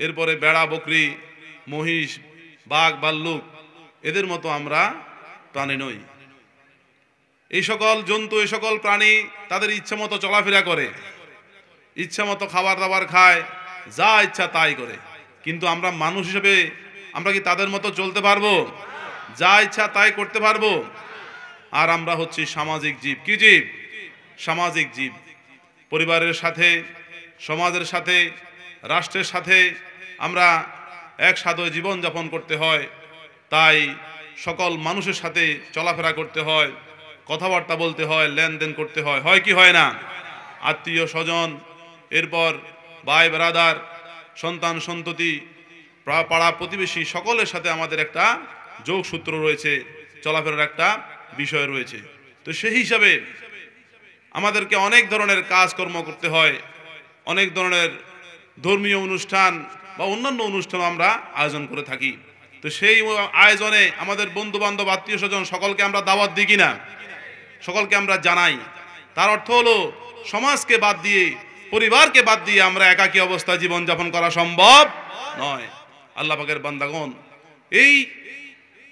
এরপরে বেড়া বকরি মহিষ বাঘ ভাল্লুক এদের মতো আমরা প্রাণী নই। এই সকল জন্তু এই সকল প্রাণী তাদের ইচ্ছা মতো চলাফেরা করে, ইচ্ছা মতো খাবার দাবার খায়, যা ইচ্ছা তাই করে। কিন্তু আমরা মানুষ হিসেবে আমরা কি তাদের মতো চলতে পারবো? যা ইচ্ছা তাই করতে পারবো? আর আমরা হচ্ছি সামাজিক জীব। কি জীব? সামাজিক জীব। পরিবারের সাথে, সমাজের সাথে, রাষ্ট্রের সাথে আমরা একসাথে জীবন যাপন করতে হয়। তাই সকল মানুষের সাথে চলাফেরা করতে হয়, কথাবার্তা বলতে হয়, লেনদেন করতে হয়। হয় কি হয় না? আত্মীয় স্বজন, এরপর ভাই ব্রাদার, সন্তান সন্ততি, পাড়া প্রতিবেশী সকলের সাথে আমাদের একটা যোগসূত্র রয়েছে, চলাফেরার একটা বিষয় রয়েছে। তো সেই হিসাবে আমাদেরকে অনেক ধরনের কাজকর্ম করতে হয়, অনেক ধরনের ধর্মীয় অনুষ্ঠান বা অন্যান্য অনুষ্ঠান আমরা আয়োজন করে থাকি। তো সেই আয়োজনে আমাদের বন্ধু বান্ধব আত্মীয় স্বজন সকলকে আমরা দাওয়াত দিই কিনা? সকলকে আমরা জানাই। তার অর্থ হলো সমাজকে বাদ দিয়ে, পরিবারকে বাদ দিয়ে আমরা একাকী অবস্থায় জীবনযাপন করা সম্ভব নয়। আল্লাহ পাকের বান্দাগণ, এই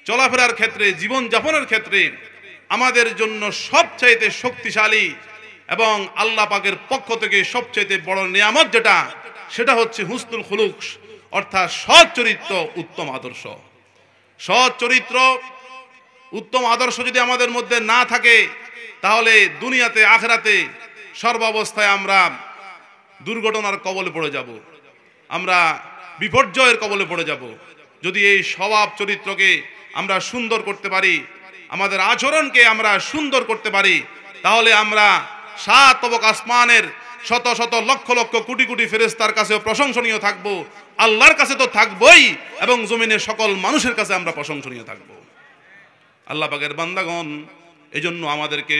চলাফেরার ক্ষেত্রে, জীবনযাপনের ক্ষেত্রে আমাদের জন্য সবচাইতে শক্তিশালী এবং আল্লাহ পাকের পক্ষ থেকে সবচাইতে বড় নিয়ামত যেটা, সেটা হচ্ছে হুসনুল খুলুক, অর্থাৎ সৎ চরিত্র, উত্তম আদর্শ। সৎ চরিত্র, উত্তম আদর্শ যদি আমাদের মধ্যে না থাকে তাহলে দুনিয়াতে আখিরাতে সর্বাবস্থায় আমরা দুর্ঘটনার কবলে পড়ে যাব, আমরা বিপর্যয়ের কবলে পড়ে যাব। যদি এই স্বভাব চরিত্রকে আমরা সুন্দর করতে পারি, আমাদের আচরণকে আমরা সুন্দর করতে পারি, তাহলে আমরা সাত তবক আসমানের শত শত লক্ষ লক্ষ কোটি কোটি ফেরেশতার কাছেও প্রশংসনীয় থাকব, আল্লাহর কাছে তো থাকবই, এবং জমিনের সকল মানুষের কাছে আমরা প্রশংসনীয় থাকব। আল্লাহ পাকের বান্দাগণ, এজন্য আমাদেরকে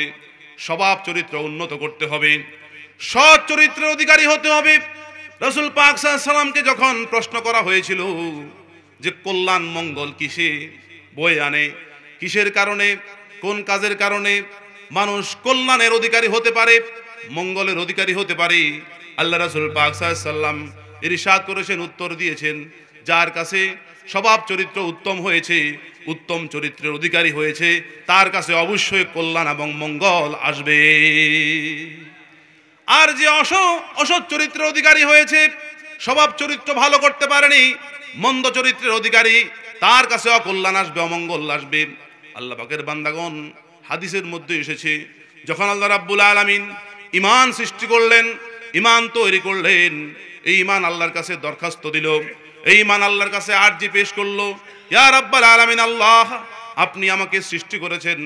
স্বভাব চরিত্র উন্নত করতে হবে, সৎ চরিত্রের অধিকারী হতে হবে। রাসূল পাক সাল্লাল্লাহু আলাইহি ওয়াসাল্লামকে যখন প্রশ্ন করা হয়েছিল যে কল্যাণ মঙ্গল কিসে বয়ে আনে, কিসের কারণে, কোন কাজের কারণে মানুষ কল্যাণের অধিকারী হতে পারে, মঙ্গলের অধিকারী হতে পারে, আল্লাহ রাসূল পাক সাল্লাল্লাহু আলাইহি ওয়াসাল্লাম ইরশাদ করেছেন, উত্তর দিয়েছেন, যার কাছে স্বভাব চরিত্র উত্তম হয়েছে, উত্তম চরিত্রের অধিকারী হয়েছে, তার কাছে অবশ্যই কল্যাণ এবং মঙ্গল আসবে। আর যে অসৎ চরিত্রের অধিকারী হয়েছে, স্বভাব চরিত্র ভালো করতে পারেনি, মন্দ চরিত্রের অধিকারী, তার কাছে অকল্যাণ আসবে, অমঙ্গল আসবে। আল্লাহ পাকের বান্দাগণ, হাদিসের মধ্যে এসেছে, যখন আল্লাহ রাব্বুল আলামিন ঈমান সৃষ্টি করলেন, ঈমান তৈরি করলেন, এই ঈমান আল্লাহর কাছে দরখাস্ত দিল, এই ঈমান আল্লাহর কাছে আরজি পেশ করলো, ইয়া রাব্বুল আলামিন, আল্লাহ আপনি আমাকে সৃষ্টি করেছেন,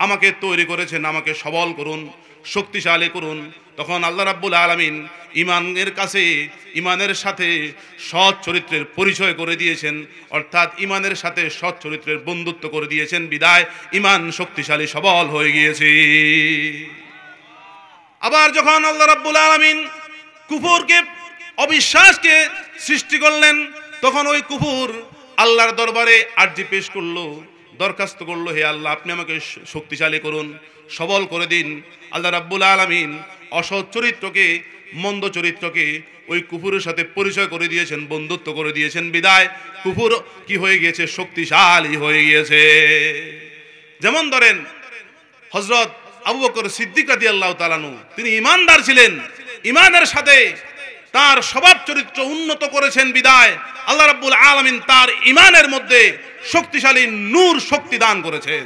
আমাকে তৈরি করেছেন, আমাকে সবল করুন, শক্তিশালী করুন। তখন আল্লাহ রাব্বুল আলামিন ঈমানের সাথে সৎ চরিত্রের পরিচয় করে দিয়েছেন, অর্থাৎ ঈমানের সাথে সৎ চরিত্রের বন্ধুত্ব করে দিয়েছেন, বিদায় ঈমান শক্তিশালী সবল হয়ে গিয়েছে। আবার যখন আল্লাহ রাব্বুল আলামিন কুফরকে, অবিশ্বাসকে সৃষ্টি করলেন, তখন ওই কুফর আল্লাহর দরবারে আরজি পেশ করলো, দরখাস্ত করলো, হে আল্লাহ আপনি আমাকে শক্তিশালী করুন, সবল করে দিন। আল্লাহ রাব্বুল আলামিন অসৎ চরিত্রকে, মন্দ চরিত্রকে ওই কুফুরের সাথে পরিচয় করে দিয়েছেন, বন্ধুত্ব করে দিয়েছেন, বিদায় কুফুর কি হয়ে গিয়েছে? শক্তিশালী হয়ে গিয়েছে। যেমন ধরেন হযরত আবু বকর সিদ্দিক রাদিয়াল্লাহু তাআলা আনহু, তিনি ঈমানদার ছিলেন, ঈমানের সাথে তার স্বভাব চরিত্র উন্নত করেছেন, বিদায় আল্লাহ রাব্বুল আলামিন তার ঈমানের মধ্যে শক্তিশালী নূর শক্তি দান করেছেন।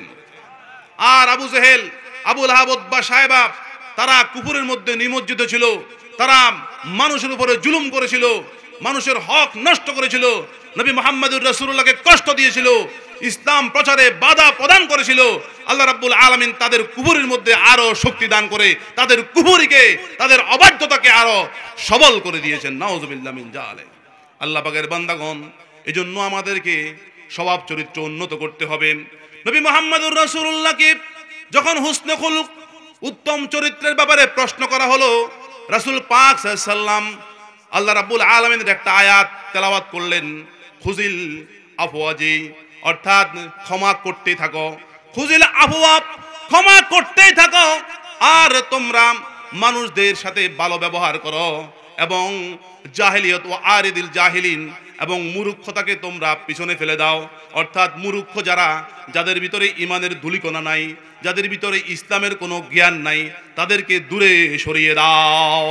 আর আবু জেহেল, আবু লাহাব, উতবা, সায়বা, তারা কুফরের মধ্যে নিমজ্জিত ছিল, তারা মানুষের উপরে জুলুম করেছিল, মানুষের হক নষ্ট করেছিল, নবী মুহাম্মদুর রাসূলুল্লাহকে কষ্ট দিয়েছিল, ইসলাম প্রচারে বাধা প্রদান করেছিল। আল্লাহ রাব্বুল আলামিন তাদের কুফরের মধ্যে আরো শক্তি দান করে তাদের কুফরিকে, তাদের অবাধ্যতাকে আরো সবল করে দিয়েছেন। নাউযুবিল্লাহ মিন যালিক। আল্লাহ পাকের বান্দাগণ, এজন্য আমাদেরকে স্বভাব চরিত্র উন্নত করতে হবে। নবী মুহাম্মদুর রাসূলুল্লাহকে যখন হুসনে খুলুক, উত্তম চরিত্রের ব্যাপারে প্রশ্ন করা হলো, রাসূল পাক সাল্লাল্লাহু আলাইহি ওয়াসাল্লাম আল্লাহ রাব্বুল আলামিনের একটা আয়াত তেলাওয়াত করলেন, খুজিল আফওয়াজি, অর্থাৎ ক্ষমা করতেই থাকো, খুজিল আফওয়া, ক্ষমা করতেই থাকো, আর তোমরা মানুষদের সাথে ভালো ব্যবহার করো, এবং জাহেলিয়ত ও আরিদিল জাহিলিন এবং মূর্খতাকে তোমরা পিছনে ফেলে দাও। অর্থাৎ মূর্খ যারা, যাদের ভিতরে ইমানের ধুলিকণা নাই, যাদের ভিতরে ইসলামের কোনো জ্ঞান নাই, তাদেরকে দূরে সরিয়ে দাও।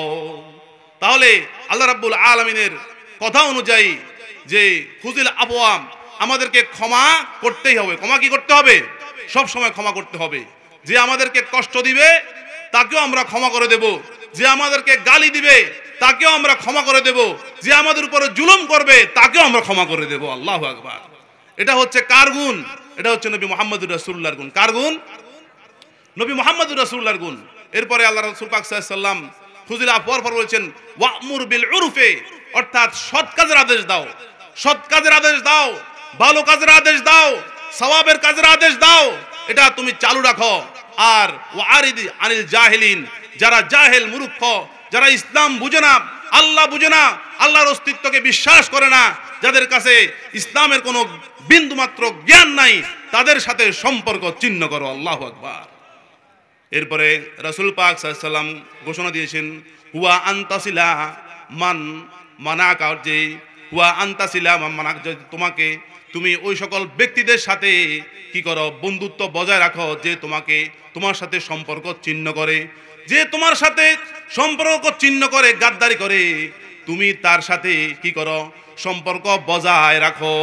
তাহলে আল্লাহ রাব্বুল আলামিনের কথা অনুযায়ী যে খুজিল আবওয়াম, আমাদেরকে ক্ষমা করতেই হবে। ক্ষমা কি করতে হবে? সব সময় ক্ষমা করতে হবে। যে আমাদেরকে কষ্ট দিবে তাকেও আমরা ক্ষমা করে দেব, যে আমাদেরকে গালি দিবে তাকেও আমরা ক্ষমা করে দেব, যে আমাদের উপরে জুলুম করবে তাকেও আমরা ক্ষমা করে দেব। আল্লাহু আকবার। এটা হচ্ছে কার গুণ? এটা হচ্ছে নবী মুহাম্মদুর রাসূলুল্লাহর গুণ। কার গুণ? নবী মুহাম্মদুর রাসূলুল্লাহর গুণ। এরপরে আল্লাহ রাসূল পাক সাল্লাল্লাহু আলাইহি ওয়াসাল্লাম খুজিল আফওয়ার পর বলেছেন ওয়া'মুর বিল উরফে, অর্থাৎ সৎ কাজের আদেশ দাও, সৎ কাজের আদেশ দাও, ভালো কাজের আদেশ দাও, সওয়াবের কাজের আদেশ দাও, এটা তুমি চালু রাখো। আর ওয়ারিদি আনিল জাহিলিন, যারা জাহেল মূর্খ, যারা ইসলাম বুঝে না, আল্লাহ বুঝে না, আল্লাহর অস্তিত্বকে বিশ্বাস করে না, যাদের কাছে ইসলামের কোনো বিন্দুমাত্র জ্ঞান নাই, তাদের সাথে সম্পর্ক ছিন্ন করো। আল্লাহু আকবার। এরপরে রাসূল পাক সাল্লাল্লাহু আলাইহি ওয়াসাল্লাম ঘোষণা দিয়েছেন হুয়া আনতাসিলা মান মানাকা, যে হুয়া আনতাসিলা মান মানাক, তোমাকে তুমি ওই সকল ব্যক্তিদের সাথে কি করো? বন্ধুত্ব বজায় রাখো যে তোমাকে, তোমার সাথে সম্পর্ক ছিন্ন করে, যে তোমার সাথে সম্পর্ক ছিন্ন করে, গাদ্দারি করে, তুমি তার সাথে কি করো? সম্পর্ক বজায় রাখো।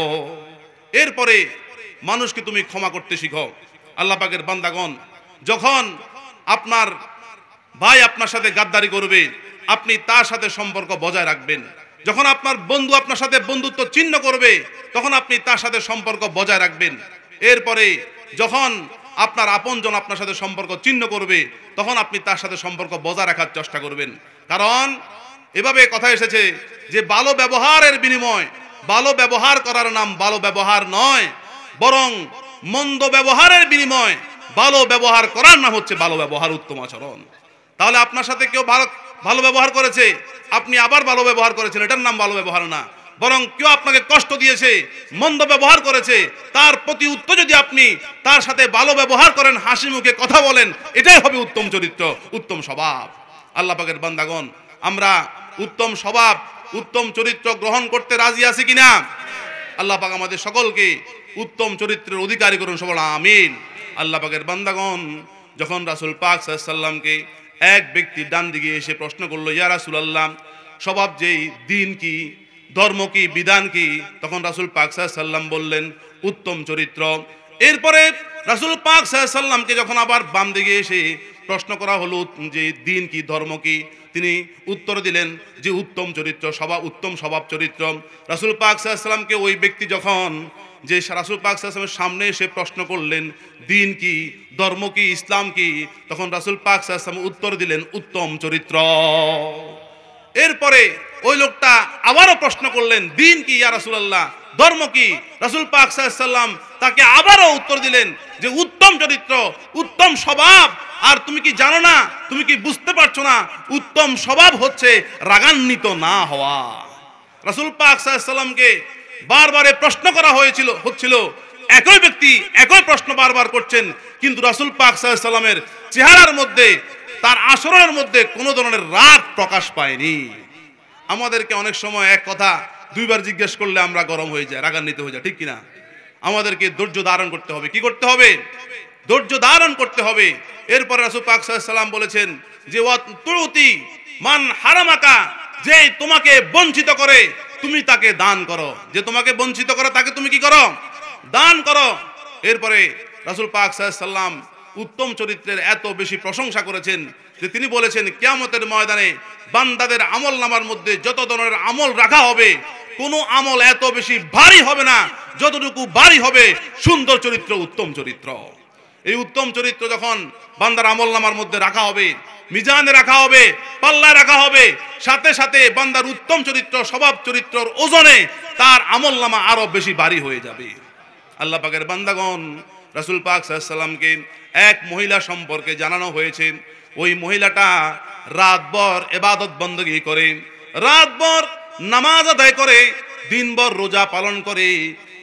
এরপরে মানুষকে তুমি ক্ষমা করতে শিখো। আল্লাহ পাকের বান্দাগণ, যখন আপনার ভাই আপনার সাথে গাদ্দারি করবে, আপনি তার সাথে সম্পর্ক বজায় রাখবেন। যখন আপনার বন্ধু আপনার সাথে বন্ধুত্ব ছিন্ন করবে, তখন আপনি তার সাথে সম্পর্ক বজায় রাখবেন। এরপরে যখন আপনার আপনজন আপনার সাথে সম্পর্ক ছিন্ন করবে, তখন আপনি তার সাথে সম্পর্ক বজায় রাখার চেষ্টা করবেন। কারণ এভাবে কথা এসেছে যে ভালো ব্যবহারের বিনিময়, ভালো ব্যবহার করার নাম ভালো ব্যবহার নয়, বরং মন্দ ব্যবহারের বিনিময় ভালো ব্যবহার করার নাম হচ্ছে ভালো ব্যবহার, উত্তম আচরণ। তাহলে আপনার সাথে কেউ ভালো ব্যবহার করেছে, আপনি আবার ভালো ব্যবহার করেছেন, এটার নাম ভালো ব্যবহার না। বরং কেউ আপনাকে কষ্ট দিয়েছে, মন্দ ব্যবহার করেছে, তার প্রতি উত্তর যদি আপনি তার সাথে ভালো ব্যবহার করেন, হাসি মুখে কথা বলেন, এটাই হবে উত্তম চরিত্র, উত্তম স্বভাব। আল্লাহ পাকের বান্দাগণ, আমরা উত্তম স্বভাব, উত্তম চরিত্র গ্রহণ করতে রাজি আছি কিনা? আল্লাহ পাক আমাদের সকলকে উত্তম চরিত্রের অধিকারী করুন, সবাই আমিন। আল্লাহ পাকের বান্দাগণ, যখন রাসূল পাক সাল্লাল্লাহু আলাইহি ওয়াসাল্লামকে এক ব্যক্তি ডান দিকে এসে প্রশ্ন করলো, ইয়া রাসূলুল্লাহ, স্বভাব যেই, দিন কি, ধর্ম কি, বিধান কি? তখন রাসূল পাক সাল্লাল্লাহু আলাইহি ওয়াসাল্লাম বললেন উত্তম চরিত্র। এরপরে রাসূল পাক সাল্লাল্লাহু আলাইহি ওয়াসাল্লামকে যখন আবার বাম দিকে এসে প্রশ্ন করা হলো যে দিন কি, ধর্ম কি, তিনি উত্তর দিলেন যে উত্তম চরিত্র, উত্তম স্বভাব চরিত্র। রাসূল পাক সাল্লাল্লাহু আলাইহি ওয়াসাল্লামকে ওই ব্যক্তি যখন যে রাসূল পাক সাল্লাল্লাহু আলাইহি ওয়াসাল্লামের সামনে এসে প্রশ্ন করলেন দিন কি, ধর্ম কি, ইসলাম কি, তখন রাসূল পাক সাল্লাল্লাহু আলাইহি ওয়াসাল্লাম উত্তর দিলেন উত্তম চরিত্র। এরপরে ওই লোকটা আবারও প্রশ্ন করলেন দিন কি ইয়া রাসূলুল্লাহ, ধর্ম কি? রাসূল পাক সাল্লাল্লাহু আলাইহি ওয়াসাল্লাম তাকে আবারও উত্তর দিলেন যে উত্তম চরিত্র, উত্তম স্বভাব। আর তুমি কি জানো না, তুমি কি বুঝতে পারছো না, উত্তম স্বভাব হচ্ছে রাগান্বিত না হওয়া। রাসূল পাক সাল্লাল্লাহু আলাইহি ওয়াসাল্লামকে বারবার প্রশ্ন করা হচ্ছিল, একই ব্যক্তি একই প্রশ্ন বারবার করছেন, কিন্তু রাসূল পাক সাল্লাল্লাহু আলাইহি ওয়াসাল্লামের চেহারার মধ্যে, তার আচরণের মধ্যে কোনো ধরনের রাগ প্রকাশ পায়নি। আমাদেরকে অনেক সময় এক কথা দুইবার জিজ্ঞেস করলে আমরা গরম হয়ে যাই, রাগান্বিত হয়ে যাই, ঠিক কিনা? আমাদেরকে ধৈর্য ধারণ করতে হবে। কি করতে হবে? ধৈর্য ধারণ করতে হবে। এরপর রাসূল পাক সাল্লাল্লাহু আলাইহি ওয়াসাল্লাম বলেছেন যে ওয়াতুতি মান হারামাকা, যে তোমাকে বঞ্চিত করে তুমি তাকে দান করো, যে তোমাকে বঞ্চিত করে তাকে তুমি কি করো? দান করো। এরপরে রাসূল পাক সাল্লাল্লাহু আলাইহি ওয়াসাল্লাম উত্তম চরিত্রের এত বেশি প্রশংসা করেছেন যে তিনি বলেছেন কিয়ামতের ময়দানে বান্দাদের আমলনামার মধ্যে যত ধরনের আমল রাখা হবে, কোনো আমল এত বেশি ভারী হবে না যতটুকু ভারী হবে সুন্দর চরিত্র, উত্তম চরিত্র। এই উত্তম চরিত্র যখন বান্দার আমলনামার মধ্যে রাখা হবে, মিজানে রাখা হবে, পাল্লায় রাখা হবে, সাথে সাথে বান্দার উত্তম চরিত্র, স্বভাব চরিত্রের ওজনে তার আমলনামা আরো বেশি ভারী হয়ে যাবে। আল্লাহ পাকের বান্দাগণ, রাসূল পাক সাল্লাল্লাহু আলাইহি ওয়াসাল্লামকে এক মহিলা সম্পর্কে জানানো হয়েছে। ওই মহিলাটা রাতভর ইবাদত বندگی করে, রাতভর নামাজ আদায় করে, দিনভর রোজা পালন করে,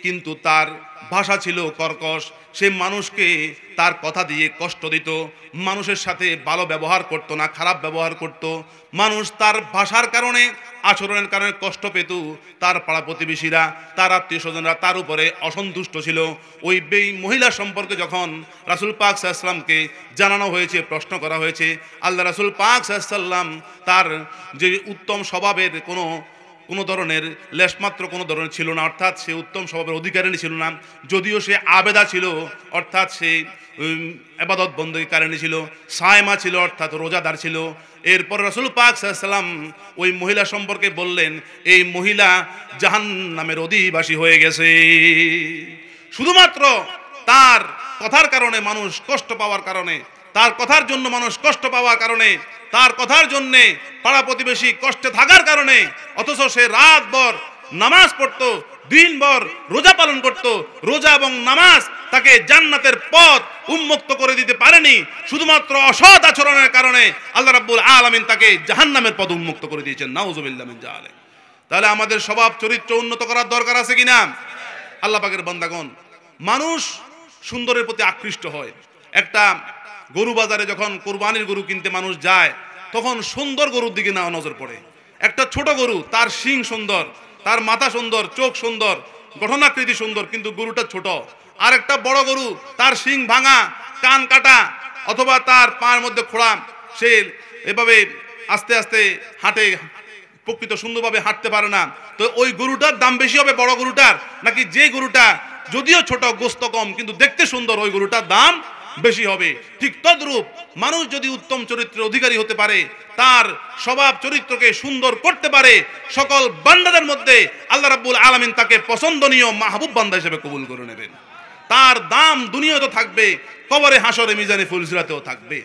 কিন্তু তার ভাষা ছিল কর্কশ, সে মানুষকে তার কথা দিয়ে কষ্ট দিত, মানুষের সাথে ভালো ব্যবহার করতো না, খারাপ ব্যবহার করত। মানুষ তার ভাষার কারণে, আচরণের কারণে কষ্ট পেত। তার পাড়া প্রতিবেশীরা, তার আত্মীয় স্বজনরা তার উপরে অসন্তুষ্ট ছিল। ওই মহিলা সম্পর্কে যখন রাসূল পাক সাল্লাল্লাহু আলাইহি ওয়াসাল্লামকে জানানো হয়েছে, প্রশ্ন করা হয়েছে, আল্লাহ রাসূল পাক সাল্লাল্লাহু আলাইহি ওয়াসাল্লাম তার যে উত্তম স্বভাবের কোনো ধরনের লেশমাত্র কোনো ধরনের ছিল না, অর্থাৎ সে উত্তম স্বভাবের অধিকারিণী ছিল না। যদিও সে আবেদা ছিল, অর্থাৎ সে ইবাদত বন্দেগীকারিণী ছিল, সায়মা ছিল, অর্থাৎ রোজাদার ছিল। এরপর রাসূল পাক সাল্লাল্লাহু আলাইহি ওয়াসাল্লাম ওই মহিলা সম্পর্কে বললেন, এই মহিলা জাহান্নামের অধিবাসী হয়ে গেছে। শুধুমাত্র তার কথার কারণে মানুষ কষ্ট পাওয়ার কারণে, তার কথার জন্য মানুষ কষ্ট পাওয়ার কারণে, তার কথার জন্যে পাড়া প্রতিবেশী কষ্টে থাকার কারণে, অথচ সে রাতভর নামাজ পড়তো, দিনভর রোজা পালন করত। রোজা এবং নামাজ তাকে জান্নাতের পথ উন্মুক্ত করে দিতে পারেনি, শুধুমাত্র অসৎ আচরণের কারণে আল্লাহ রাব্বুল আলামিন তাকে জাহান্নামের পথ উন্মুক্ত করে দিয়েছেন। নাউযুবিল্লাহ মিন যালিক। তাহলে আমাদের স্বভাব চরিত্র উন্নত করার দরকার আছে কিনা? আল্লাহ পাকের বান্দাগণ, মানুষ সুন্দরের প্রতি আকৃষ্ট হয়। একটা গরু বাজারে যখন কুরবানির গরু কিনতে মানুষ যায়, তখন সুন্দর গরুর দিকে না নজর পড়ে। একটা ছোট গরু, তার শিং সুন্দর, তার মাথা সুন্দর, চোখ সুন্দর, গঠনাকৃতি সুন্দর, কিন্তু গরুটা ছোট। আর একটা বড় গরু, তার শিং ভাঙা, কান কাটা, অথবা তার পায়ের মধ্যে খোঁড়া, সে এভাবে আস্তে আস্তে হাঁটে, প্রকৃত সুন্দরভাবে হাঁটতে পারে না। তো ওই গরুটার দাম বেশি হবে বড় গরুটার, নাকি যে গরুটা যদিও ছোট, গোস্ত কম, কিন্তু দেখতে সুন্দর, ওই গরুটার দাম বেশি হবে? ঠিক তদ্রূপ মানুষ যদি উত্তম চরিত্রের অধিকারী হতে পারে, তার স্বভাব চরিত্রকে সুন্দর করতে পারে, সকল বান্দাদের মধ্যে আল্লাহ রাব্বুল আলামিন তাকে পছন্দনীয় মাহবুব বান্দা হিসেবে কবুল করে নেবেন। তার দাম দুনিয়াতেও থাকবে, কবরে, হাসরে, মিজানে, ফুলসিরাতেও থাকবে।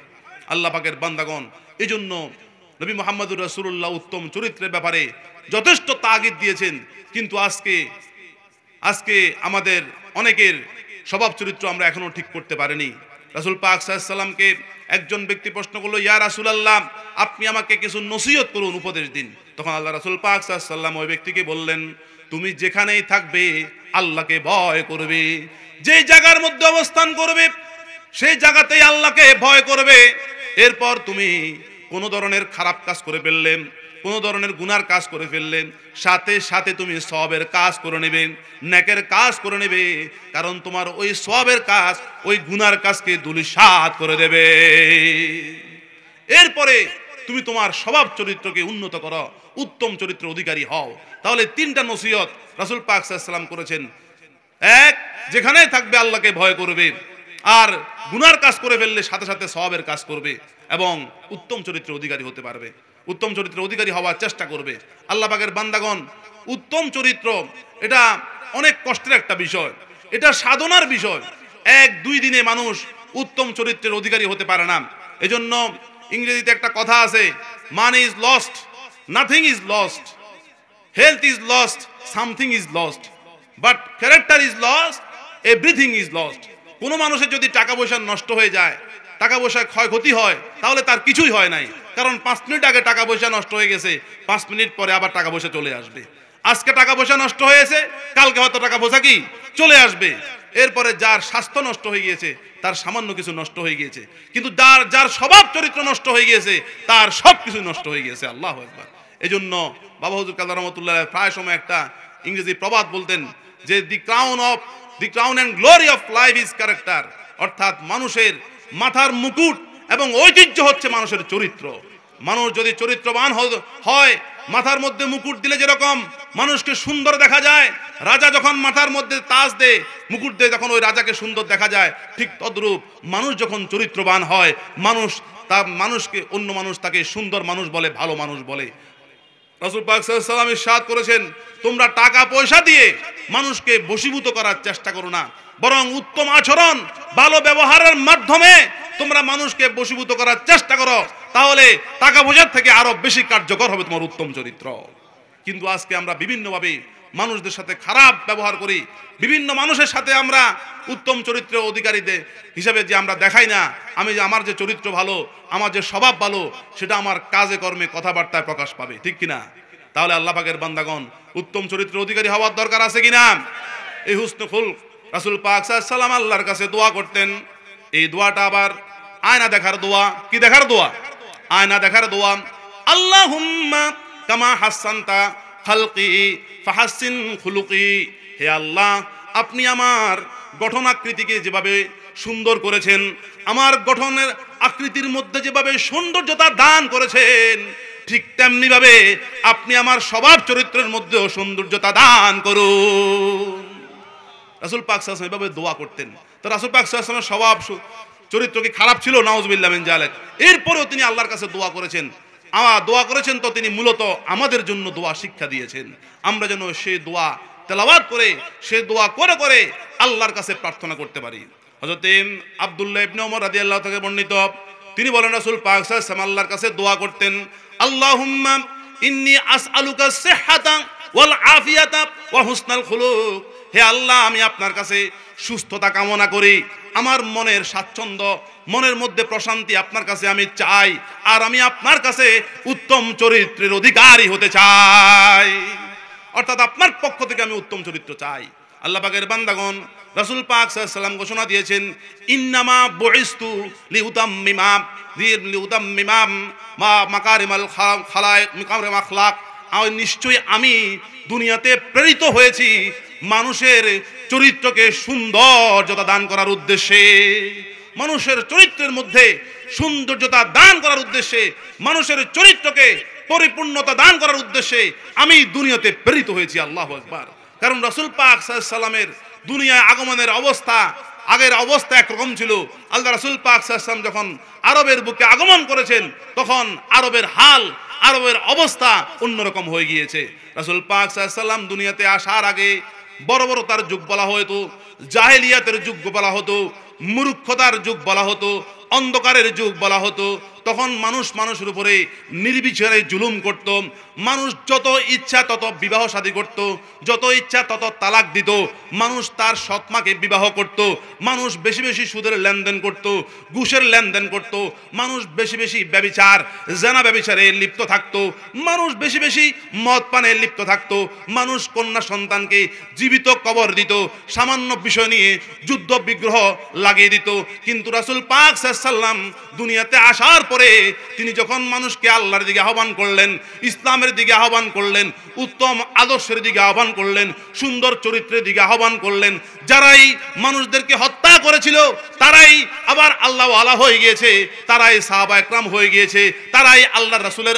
আল্লাহ পাকের বান্দাগণ, এই জন্য নবী মুহাম্মদুর রাসূলুল্লাহ উত্তম চরিত্রের ব্যাপারে যথেষ্ট তাগিদ দিয়েছেন। কিন্তু আজকে আমাদের অনেকের স্বভাব চরিত্র আমরা এখনো ঠিক করতে পারিনি। রাসূল পাক সাল্লাল্লাহু আলাইহি ওয়াসাল্লামকে একজন ব্যক্তি প্রশ্ন করলো, ইয়া রাসূলুল্লাহ, আপনি আমাকে কিছু নসিহত করুন, উপদেশ দিন। তখন আল্লাহ রাসূল পাক সাল্লাল্লাহু আলাইহি ওয়াসাল্লাম ওই ব্যক্তিকে বললেন, তুমি যেখানেই থাকবে আল্লাহকে ভয় করবে। যেই জায়গার মধ্যে অবস্থান করবে সেই জায়গাতেই আল্লাহকে ভয় করবে। এরপর তুমি কোনো ধরনের খারাপ কাজ করে ফেললেন, কোনো ধরনের গুনার কাজ করে ফেললেন, সাথে সাথে তুমি সওয়াবের কাজ করে নেবে, নেকের কাজ করে নেবে, কারণ তোমার ওই সওয়াবের কাজ ওই গুনার কাজকে ধূলিসাৎ করে দেবে। এরপরে তুমি তোমার স্বভাব চরিত্রকে উন্নত করো, উত্তম চরিত্রের অধিকারী হও। তাহলে তিনটা নসিহত রাসূল পাক সাল্লাল্লাহু আলাইহি ওয়াসাল্লাম করেছেন। এক, যেখানে থাকবে আল্লাহকে ভয় করবে, আর গুনার কাজ করে ফেললে সাথে সাথে সওয়াবের কাজ করবে, এবং উত্তম চরিত্রের অধিকারী হতে পারবে, উত্তম চরিত্রের অধিকারী হওয়ার চেষ্টা করবে। আল্লাহ পাকের বান্দাগণ, উত্তম চরিত্র এটা অনেক কষ্টের একটা বিষয়, এটা সাধনার বিষয়। এক দুই দিনে মানুষ উত্তম চরিত্রের অধিকারী হতে পারে না। এজন্য ইংরেজিতে একটা কথা আছে, money is lost, nothing is lost, health is lost, something is lost, but character is lost, everything is lost. কোনো মানুষের যদি টাকা পয়সা নষ্ট হয়ে যায়, টাকা পয়সায় ক্ষয়ক্ষতি হয়, তাহলে তার কিছুই হয় নাই। কারণ 5 মিনিট আগে টাকা পয়সা নষ্ট হয়ে গেছে, 5 মিনিট পরে আবার টাকা পয়সা চলে আসবে। আজকে টাকা পয়সা নষ্ট হয়েছে, কালকে হয়তো টাকা পয়সা কি চলে আসবে। এরপরে যার স্বাস্থ্য নষ্ট হয়ে গিয়েছে, তার সামান্য কিছু নষ্ট হয়ে গিয়েছে, কিন্তু যার স্বভাব চরিত্র নষ্ট হয়ে গিয়েছে, তার সব কিছু নষ্ট হয়ে গিয়েছে। আল্লাহু আকবার। এজন্য বাবা হুজুর কাদের রহমাতুল্লাহ প্রায় সময় একটা ইংরেজি প্রবাদ বলতেন যে the crown and glory of life is character, অর্থাৎ মানুষের মাথার মুকুট এবং ঐতিহ্য হচ্ছে মানুষের চরিত্র। মানুষ যদি চরিত্রবান হয়, মাথার মধ্যে মুকুট দিলে যেরকম মানুষকে সুন্দর দেখা যায়, রাজা যখন মাথার মধ্যে তাজ দেয়, মুকুট দেয়, যখন ওই রাজাকে সুন্দর দেখা যায়, ঠিক তদ্রূপ মানুষ যখন চরিত্রবান হয়, মানুষকে অন্য মানুষ তাকে সুন্দর মানুষ বলে, ভালো মানুষ বলে। রাসূল পাক সাল্লাল্লাহু আলাইহি ওয়াসাল্লাম ইরশাদ করেছেন, তোমরা টাকা পয়সা দিয়ে মানুষকে বশীভূত করার চেষ্টা করো না, বরং উত্তম আচরণ, ভালো ব্যবহারের মাধ্যমে তোমরা মানুষকে বশীভূত করার চেষ্টা করো, তাহলে টাকা পয়সার থেকে আরো বেশি কার্যকর হবে তোমার উত্তম চরিত্র। কিন্তু আজকে আমরা বিভিন্নভাবে মানুষদের সাথে খারাপ ব্যবহার করি, বিভিন্ন মানুষের সাথে আমরা উত্তম চরিত্রের অধিকারীদের হিসাবে যে আমরা দেখাই না, আমার যে চরিত্র ভালো, আমার যে স্বভাব ভালো, সেটা আমার কাজে কর্মে কথাবার্তায় প্রকাশ পাবে, ঠিক কিনা? তাহলে আল্লাহ পাকের বান্দাগণ, উত্তম চরিত্রের অধিকারী হওয়ার দরকার আছে কিনা? এই হুসনুল খুলক, রাসূল পাক সাল্লাল্লাহু আলাইহি ওয়াসাল্লাম আল্লাহর কাছে দোয়া করতেন। এই দোয়াটা আবার আয়না দেখার দোয়া। কি দেখার দোয়া? আয়না দেখার দোয়া। আল্লাহুম্মা কামা হাসানতা খালকি ফাহাসিন খুলুকি। হে আল্লাহ, আপনি আমার গঠন আকৃতিকে যেভাবে সুন্দর করেছেন, আমার গঠনের আকৃতির মধ্যে যেভাবে সৌন্দর্যতা দান করেছেন, ঠিক তেমনি ভাবে আপনি আমার স্বভাব চরিত্রের মধ্যেও সৌন্দর্যতা দান করুন। রাসূল পাক সাল্লাল্লাহু আলাইহি ওয়াসাল্লাম এভাবে দোয়া করতেন। তো রাসূল পাক সাল্লাল্লাহু আলাইহি ওয়াসাল্লামের স্বভাব চরিত্র কি খারাপ ছিল? নাউযুবিল্লাহ মিন যালিক। এরপরেও তিনি আল্লাহর কাছে দোয়া করেছেন। দোয়া করেছেন তো তিনি মূলত আমাদের জন্য দোয়া শিক্ষা দিয়েছেন। আমরা যেন সেই দোয়া তেলাওয়াত করে, সেই দোয়া করে করে আল্লাহর কাছে প্রার্থনা করতে পারি। হযরত আব্দুল্লাহ ইবনে ওমর রাদিয়াল্লাহু থেকে বর্ণিত, তিনি বলেন রাসূল পাক সাল্লাল্লাহু আলাইহি ওয়াসাল্লাম আল্লাহর কাছে দোয়া করতেন, আল্লাহুম্মা ইন্নী আসআলুকা সিহহাতা ওয়াল আফিয়াতা ওয়া হুসনাল খুলুক। হে আল্লাহ, আমি আপনার কাছে সুস্থতা কামনা করি, আমার মনের স্বাচ্ছন্দ্য, মনের মধ্যে প্রশান্তি আপনার কাছে আমি চাই, আর আমি আপনার কাছে উত্তম চরিত্রের অধিকারী হতে চাই। অর্থাৎ আপনার পক্ষ থেকে আমি উত্তম চরিত্র চাই। আল্লাহ পাকের বান্দাগণ, রাসূল পাক সাল্লাল্লাহু আলাইহি ওয়াসাল্লাম ঘোষণা দিয়েছেন, ইন্নামা বুইস্তু লিউতাম্মিমা মাকারিমাল খালায়েক মাকারিম আখলাক। নিশ্চয়ই আমি দুনিয়াতে প্রেরিত হয়েছি মানুষের চরিত্রকে সৌন্দর্যতা দান করার উদ্দেশ্যে, মানুষের চরিত্রের মধ্যে সৌন্দর্যতা দান করার উদ্দেশ্যে, মানুষের চরিত্রকে পরিপূর্ণতা দান করার উদ্দেশ্যে আমি দুনিয়াতে প্রেরিত হয়েছি। আল্লাহু আকবার। কারণ রাসূল পাক সাল্লাল্লাহু আলাইহি ওয়াসাল্লামের দুনিয়ায় আগমনের অবস্থা, আগের অবস্থা একরকম ছিল। আল্লাহ রাসূল পাক সাল্লাল্লাহু আলাইহি ওয়াসাল্লাম যখন আরবের বুকে আগমন করেছেন, তখন আরবের হাল, আরবের অবস্থা অন্যরকম হয়ে গিয়েছে। রাসূল পাক সাল্লাল্লাহু আলাইহি ওয়াসাল্লাম দুনিয়াতে আসার আগে বর্বরতার যুগ বলা হতো, জাহেলিয়াতের যুগ বলা হতো, মূর্খতার যুগ বলা হতো, অন্ধকারের যুগ বলা হতো। তখন মানুষ মানুষের উপরে নির্বিচারে জুলুম করত, মানুষ যত ইচ্ছা তত বিবাহ শাদী করত, যত ইচ্ছা তত তালাক দিত, মানুষ তার সৎমাকে বিবাহ করত, মানুষ বেশি বেশি সুদের লেনদেন করত, ঘুষের লেনদেন করত, মানুষ বেশি বেশি ব্যভিচার, জেনা ব্যভিচারে লিপ্ত থাকতো, মানুষ বেশি বেশি মদ পানে লিপ্ত থাকতো, মানুষ কন্যা সন্তানকে জীবিত কবর দিত, সামান্য বিষয় নিয়ে যুদ্ধ বিগ্রহ লাগিয়ে দিত। কিন্তু রাসূল পাক সাল্লাল্লাহু আলাইহি ওয়াসাল্লাম দুনিয়াতে আসার পরে তিনি যখন মানুষকে আল্লাহর দিকে আহ্বান করলেন, ইসলামের দিকে আহ্বান করলেন, উত্তম আদর্শের দিকে আহ্বান করলেন, সুন্দর চরিত্রের দিকে আহ্বান করলেন, যারাই মানুষদেরকে হত্যা করেছিল তারাই আবার আল্লাহ ওয়ালা হয়ে গিয়েছে, তারাই সাহাবা একরাম হয়ে গিয়েছে, তারাই আল্লাহর রাসূলের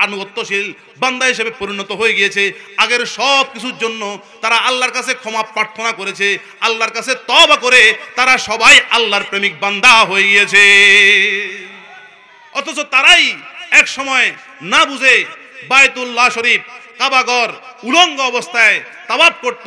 আনুগত্যশীল বান্দা হিসেবে পরিণত হয়ে গিয়েছে। আগের সব কিছুর জন্য তারা আল্লাহর কাছে ক্ষমা প্রার্থনা করেছে, আল্লাহর কাছে তওবা করে তারা সবাই আল্লাহর প্রেমিক বান্দা হয়ে গিয়েছে। অথচ তারাই এক সময় না বুঝে বায়তুল্লাহ শরীফ, কাবাঘর উলঙ্গ অবস্থায় তাওয়াফ করত।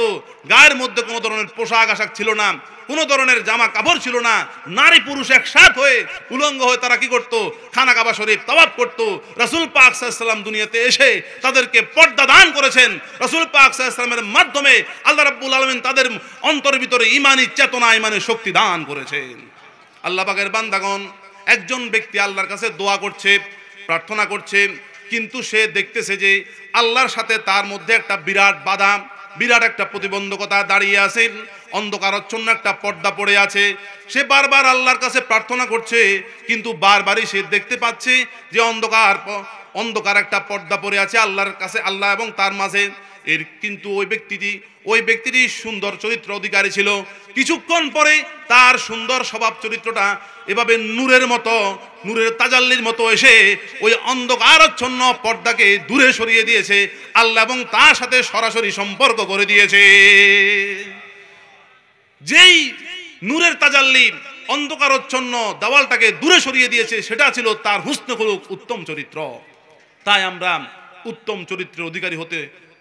গায়ের মধ্যে কোনো ধরনের পোশাক আশাক ছিল না, কোনো ধরনের জামা কাপড় ছিল না। নারী পুরুষ একসাথ হয়ে উলঙ্গ হয়ে তারা কি করত? খানা কাবা শরীফ তাওয়াফ করত। রাসূল পাক সাল্লাল্লাহু আলাইহি ওয়াসাল্লাম দুনিয়াতে এসে তাদেরকে পর্দা দান করেছেন। রাসূল পাক সাল্লাল্লাহু আলাইহি ওয়াসাল্লামের মাধ্যমে আল্লাহ রাব্বুল আলামিন তাদের অন্তরের ভিতরে ঈমানী চেতনা, ঈমানের শক্তি দান করেছেন। আল্লাহ পাকের বান্দাগণ, একজন ব্যক্তি আল্লাহর কাছে দোয়া করছে, প্রার্থনা করছে, কিন্তু সে দেখতেছে যে আল্লাহর সাথে তার মধ্যে একটা বিরাট বাধা, বিরাট একটা প্রতিবন্ধকতা দাঁড়িয়ে আছে, অন্ধকারাচ্ছন্ন একটা পর্দা পড়ে আছে। সে বারবার আল্লাহর কাছে প্রার্থনা করছে, কিন্তু বারবারই সে দেখতে পাচ্ছে যে অন্ধকার একটা পর্দা পড়ে আছে আল্লাহর কাছে, আল্লাহ এবং তার মাঝে। কিন্তু ওই ব্যক্তিটি সুন্দর চরিত্র অধিকারী ছিল। কিছুক্ষণ পরে তার সুন্দর স্বভাব চরিত্রটা এভাবে নূরের মতো, নূরের তাজাল্লির মতো এসে ওই অন্ধকারাচ্ছন্ন পর্দাকে দূরে সরিয়ে দিয়েছে, আল্লাহ এবং তার সাথে সরাসরি সম্পর্ক করে দিয়েছে। যেই নূরের তাজাল্লি অন্ধকারাচ্ছন্ন দেওয়ালটাকে দূরে সরিয়ে দিয়েছে, সেটা ছিল তার হুসনে খুলুক, উত্তম চরিত্র। তাই আমরা উত্তম চরিত্রের অধিকারী